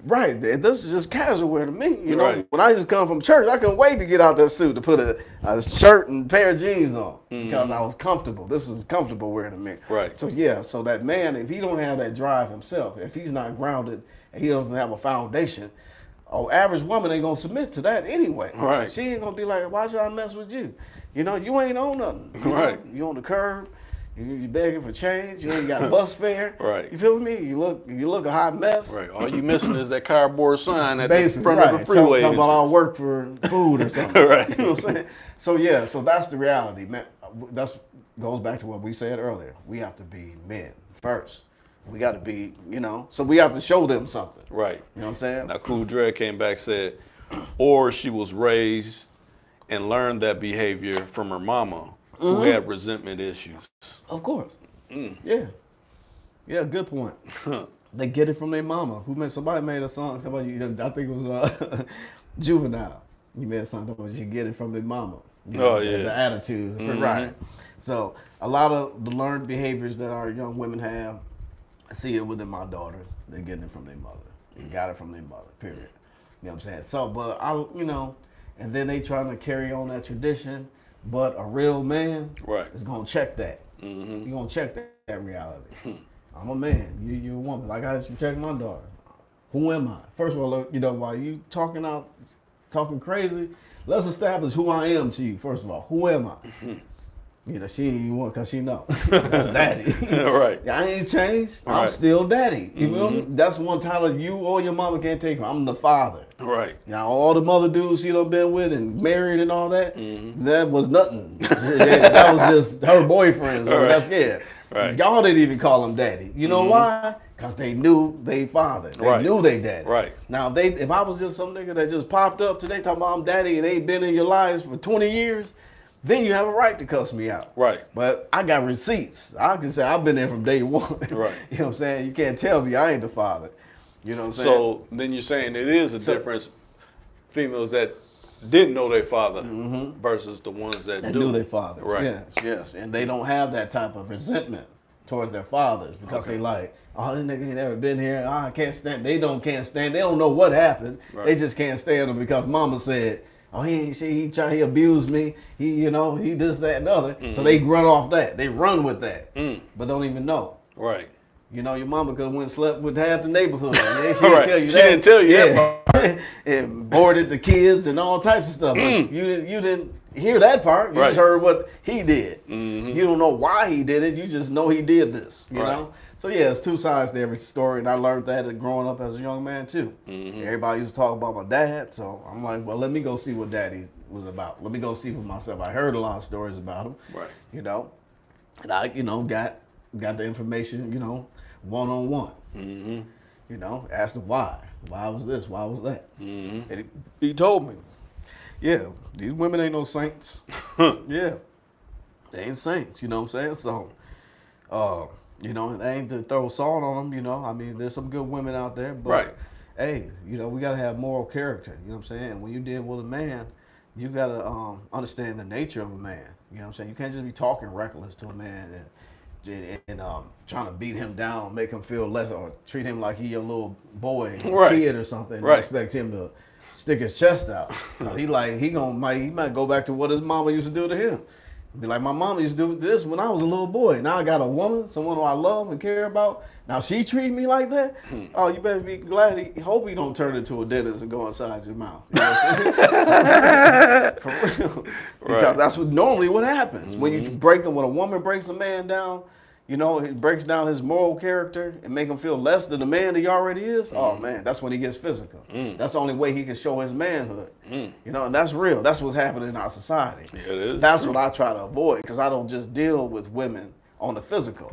Right. This is just casual wear to me. Right. When I just come from church, I couldn't wait to get out that suit to put a shirt and pair of jeans on because I was comfortable. This is comfortable wear to me. Right. So yeah. So that man, if he don't have that drive himself, if he's not grounded and he doesn't have a foundation. Average woman ain't gonna submit to that anyway. Right. She ain't gonna be like, why should I mess with you? You ain't on nothing. Right. You on the curb. You begging for change. You ain't got bus fare. Right. You feel me? You look a hot mess. Right. All you missing is that cardboard sign at Basically, the front of the freeway. Talking about I'll work for food or something. Right. You know what I'm saying? So yeah, so that's the reality, man. That's goes back to what we said earlier. We have to be men first. We got to be, so we have to show them something. Right. You know what I'm saying? Now, Cool Dre came back and said, or she was raised and learned that behavior from her mama who had resentment issues. Of course. Yeah. Yeah, good point. They get it from their mama. Somebody made a song, I think it was Juvenile. You made a song about you get it from their mama. The attitudes. Right. So a lot of the learned behaviors that our young women have, I see it within my daughters. They're getting it from their mother. They got it from their mother, period. You know what I'm saying? So, but and then they trying to carry on that tradition, but a real man is going to check that. You're going to check that reality. I'm a man. You're a woman. Like I just check my daughter. Who am I? First of all, while you talking crazy, let's establish who I am to you, first of all. Who am I? She ain't even want because she know. That's daddy. Right. I ain't changed. I'm Right. still daddy. You feel me? That's one title you or your mama can't take. I'm the father. Right. Now, all the mother dudes she done been with and married and all that, that was nothing. That was just her boyfriends. Right. Right. Y'all didn't even call him daddy. You know why? Because they knew they father. They knew they daddy. Right. Now, if I was just some nigga that just popped up today talking about I'm daddy and ain't been in your lives for 20 years, then you have a right to cuss me out. Right. But I got receipts. I can say I've been there from day one. Right. You know what I'm saying? You can't tell me I ain't the father. You know what I'm saying? So then you're saying it is a difference, females that didn't know their father versus the ones that knew their fathers. Right. Yes. And they don't have that type of resentment towards their fathers because they like, oh, this nigga ain't never been here. Oh, I can't stand. They don't know what happened. Right. They just can't stand them because mama said, Oh, he abused me. He this, that, and the other. So they run off that. They run with that, but don't even know. Right. Your mama could have went and slept with half the neighborhood. Yeah, she Right. didn't tell you She that. didn't tell you that part. And boarded the kids and all types of stuff. But you didn't hear that part. You just heard what he did. You don't know why he did it. You just know he did this. You know. So yeah, it's two sides to every story, and I learned that growing up as a young man too. Everybody used to talk about my dad, so I'm like, well, let me go see what daddy was about. Let me go see for myself. I heard a lot of stories about him. Right. And I got the information, one-on-one. Asked him why. Why was this? Why was that? And he told me, yeah, these women ain't no saints. Yeah, they ain't saints. You know what I'm saying? So, it ain't to throw salt on them. I mean, there's some good women out there, but hey, we gotta have moral character. You know what I'm saying? And when you deal with a man, you gotta understand the nature of a man. You know what I'm saying? You can't just be talking reckless to a man and trying to beat him down, make him feel less, or treat him like he a little boy, a kid or something, and expect him to stick his chest out. He might go back to what his mama used to do to him. Be like, my mama used to do this when I was a little boy. Now I got a woman, someone who I love and care about. Now she treating me like that? Oh, you better be glad. Hope he don't turn into a dentist and go inside your mouth. You know what I'm saying? For real. Because that's normally what happens. When when a woman breaks a man down, it breaks down his moral character and make him feel less than the man that he already is. Oh man, that's when he gets physical. That's the only way he can show his manhood. And that's real. That's what's happening in our society. Yeah, it is. That's what I try to avoid, because I don't just deal with women on the physical.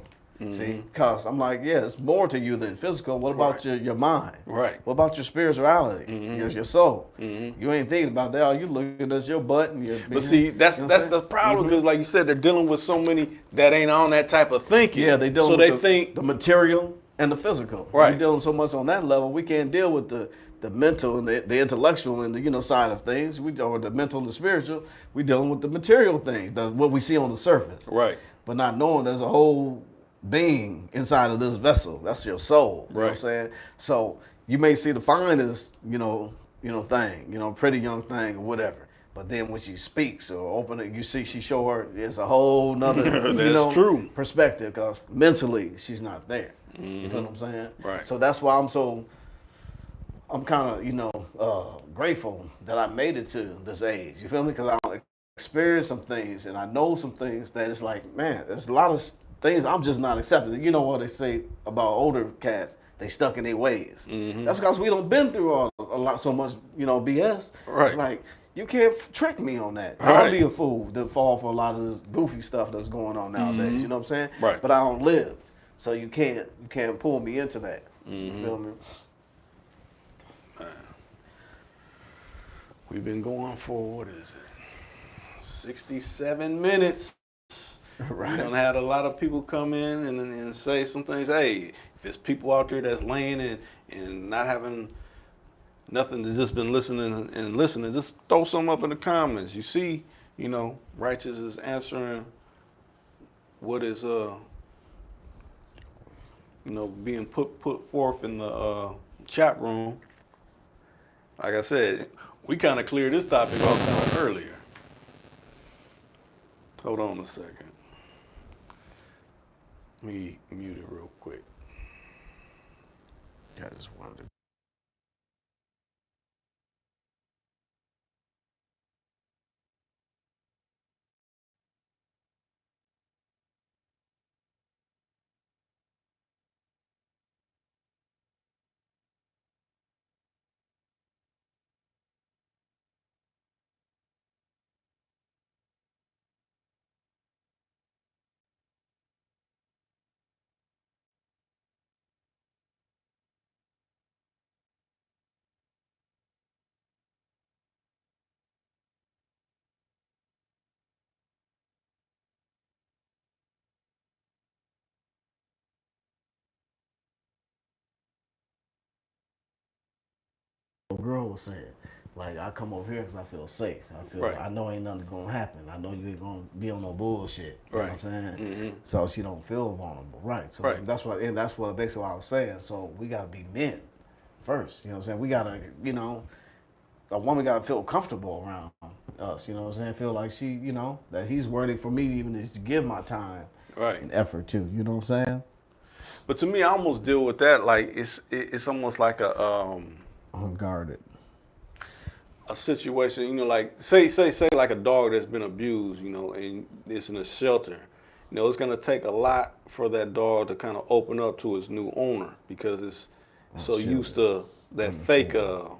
See, because I'm like, yeah, it's more to you than physical. What about your mind? Right. What about your spirituality? Your soul? You ain't thinking about that. All you looking at your butt and your. But see, that's the problem, because like you said, they're dealing with so many that ain't on that type of thinking. Yeah, they dealing so with they think the material and the physical. Right. We're dealing so much on that level. We can't deal with the mental and the intellectual and the side of things. Or the mental and the spiritual. We dealing with the material things, what we see on the surface. Right. But not knowing there's a whole being inside of this vessel. That's your soul. You know what I'm saying? So you may see the finest, thing, pretty young thing or whatever. But then when she speaks or open it, she show her it's a whole nother true. perspective, because mentally she's not there. You feel what I'm saying? Right. So that's why I'm kind of, grateful that I made it to this age. You feel me? Because I experienced some things and I know some things that it's like, man, there's a lot of things I'm just not accepting. You know what they say about older cats? They stuck in their ways. That's because we don't been through so much, BS. Right. It's like, you can't trick me on that. Right. I'll be a fool to fall for a lot of this goofy stuff that's going on nowadays. You know what I'm saying? Right. But I don't live, so you can't pull me into that. You feel me? We've been going for, what is it, 67 minutes. Right. We done had a lot of people come in and say some things. Hey, if there's people out there that's laying and not having nothing, to just been listening and listening, just throw some up in the comments. You see, Rychus is answering what is being put forth in the chat room. Like I said, we kind of cleared this topic off earlier. Hold on a second. Let me mute it real quick. Yeah, I just wanted to. Girl was saying, like, I come over here because I feel safe. I know ain't nothing gonna happen. I know you ain't gonna be on no bullshit. You know what I'm saying? So she don't feel vulnerable, right? So that's what basically what I was saying. So we gotta be men first. You know what I'm saying? We gotta, a woman got to feel comfortable around us. You know what I'm saying? Feel like she, that he's worthy for me even to give my time Right. and effort to. You know what I'm saying? But to me, I almost deal with that like it's almost like Unguarded. a situation, like say like a dog that's been abused, and it's in a shelter. It's gonna take a lot for that dog to kind of open up to its new owner because it's so used to that fake, that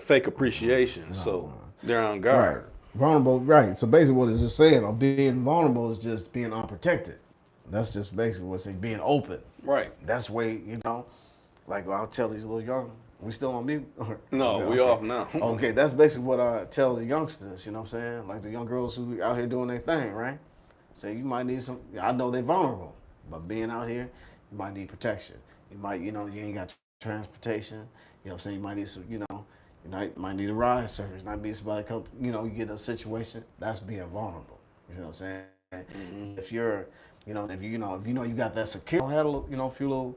fake appreciation. So they're on Right. guard. Vulnerable. Right. So basically, what it's just saying, or being vulnerable, is just being unprotected. That's just basically what it's saying. Being open. Right. That's way, like I'll tell these little young. We still on mute? No, we okay. off now. Okay, that's basically what I tell the youngsters. You know what I'm saying? Like the young girls who out here doing their thing, right? So you might need some. I know they're vulnerable, but being out here, you might need protection. You might, you ain't got transportation. You know what I'm saying? You might need some, might need a ride service. Not be somebody come, you get in a situation. That's being vulnerable. You know what I'm saying? Mm-hmm. If you're, if you know you got that security, had a few little,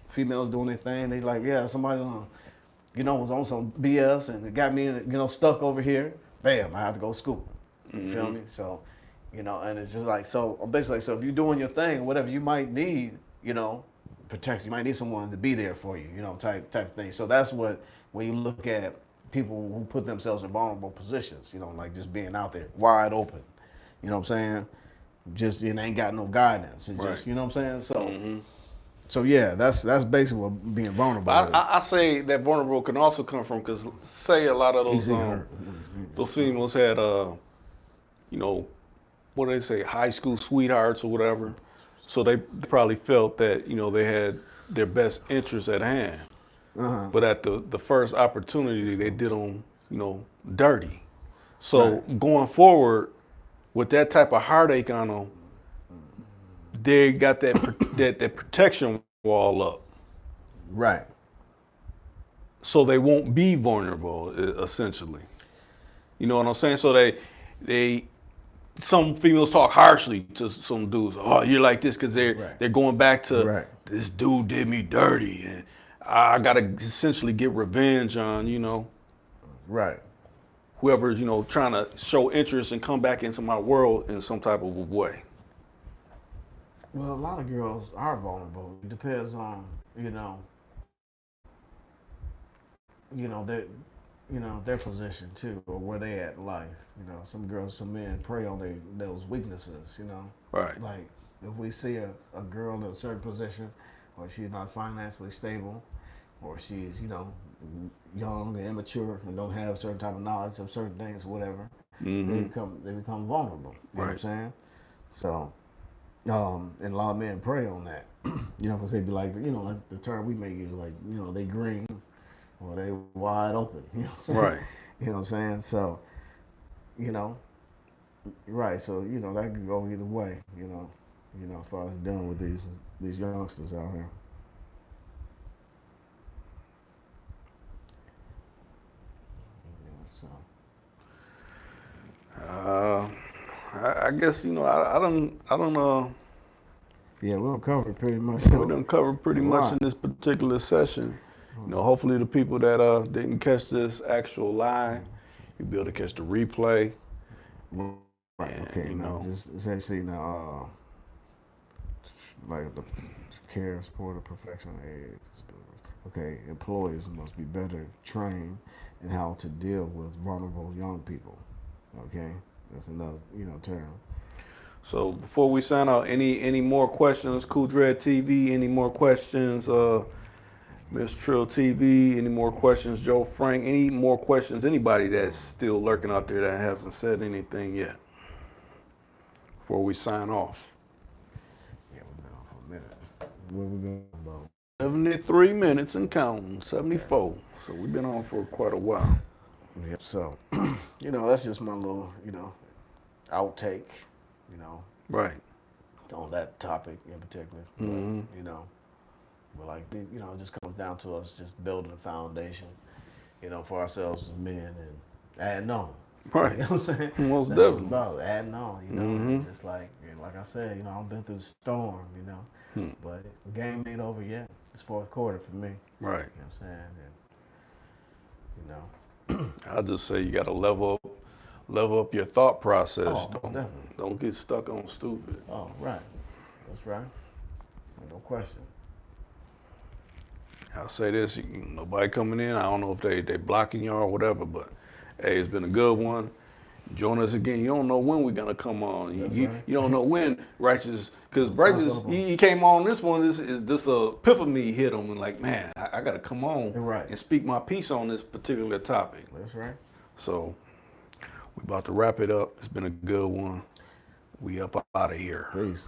females doing their thing. They like, yeah, somebody, was on some BS and it got me, stuck over here. Bam, I have to go to school. You feel me? So, and it's just like, so basically, so if you're doing your thing, whatever you might need, protection. You might need someone to be there for you, type of thing. So that's what, when you look at people who put themselves in vulnerable positions, like just being out there wide open, you know what I'm saying? Just, ain't got no guidance and just, you know what I'm saying? So, so yeah, that's basically what being vulnerable is. I say that vulnerable can also come from because say a lot of those females had what do they say, high school sweethearts or whatever. So they probably felt that they had their best interests at hand. But at the first opportunity, they did them dirty. So going forward with that type of heartache on them, they got that that protection wall up. Right. So they won't be vulnerable, essentially. You know what I'm saying? So they some females talk harshly to some dudes. Oh, you're like this because they're going back to this dude did me dirty and I gotta essentially get revenge on right whoever's trying to show interest and come back into my world in some type of a way. Well, a lot of girls are vulnerable. It depends on their their position too, or where they at in life. Some girls, some men prey on those weaknesses. Right. Like if we see a girl in a certain position, or she's not financially stable, or she's young and immature and don't have certain type of knowledge of certain things or whatever, they become vulnerable. You know what I'm saying? So, and a lot of men prey on that. Because they be like, like the term we may use, like they green. Or they wide open, you know what I'm saying? Right. You know what I'm saying? So, right. So, that could go either way, as far as dealing with these youngsters out here. I guess I don't. Yeah, we'll cover pretty much. We done covered pretty much in this particular session. Hopefully the people that didn't catch this actual live, you'll be able to catch the replay. Right. And, Okay. Just essentially now, like the care, support, and perfection aids. Okay, employers must be better trained in how to deal with vulnerable young people. Okay, that's another term. So before we sign out, any more questions? Cool Dread TV. Any more questions? Miss Trill TV, any more questions? Joe Frank, any more questions? Anybody that's still lurking out there that hasn't said anything yet before we sign off? Yeah, we've been on for a minute. What we been about? 73 minutes and counting, 74. So we've been on for quite a while. Yep, so, that's just my little, outtake, Right. on that topic in particular. But, but like, it just comes down to us just building a foundation, for ourselves as men and adding on. Right. You know what I'm saying? Most That's definitely. what it's about, adding on, It's just like I said, I've been through the storm, but the game ain't over yet. It's fourth quarter for me. Right. You know what I'm saying? You know. I'll just say you got to level up your thought process. Oh, most definitely. Don't get stuck on stupid. Oh, right. That's right. No question. I'll say this: nobody coming in. I don't know if they blocking you or whatever, but hey, it's been a good one. Join us again. You don't know when we're gonna come on. You don't know when Righteous, because Righteous he came on this one. This epiphany hit him and like, man, I gotta come on and speak my piece on this particular topic. That's right. So we about to wrap it up. It's been a good one. We up out of here. Peace.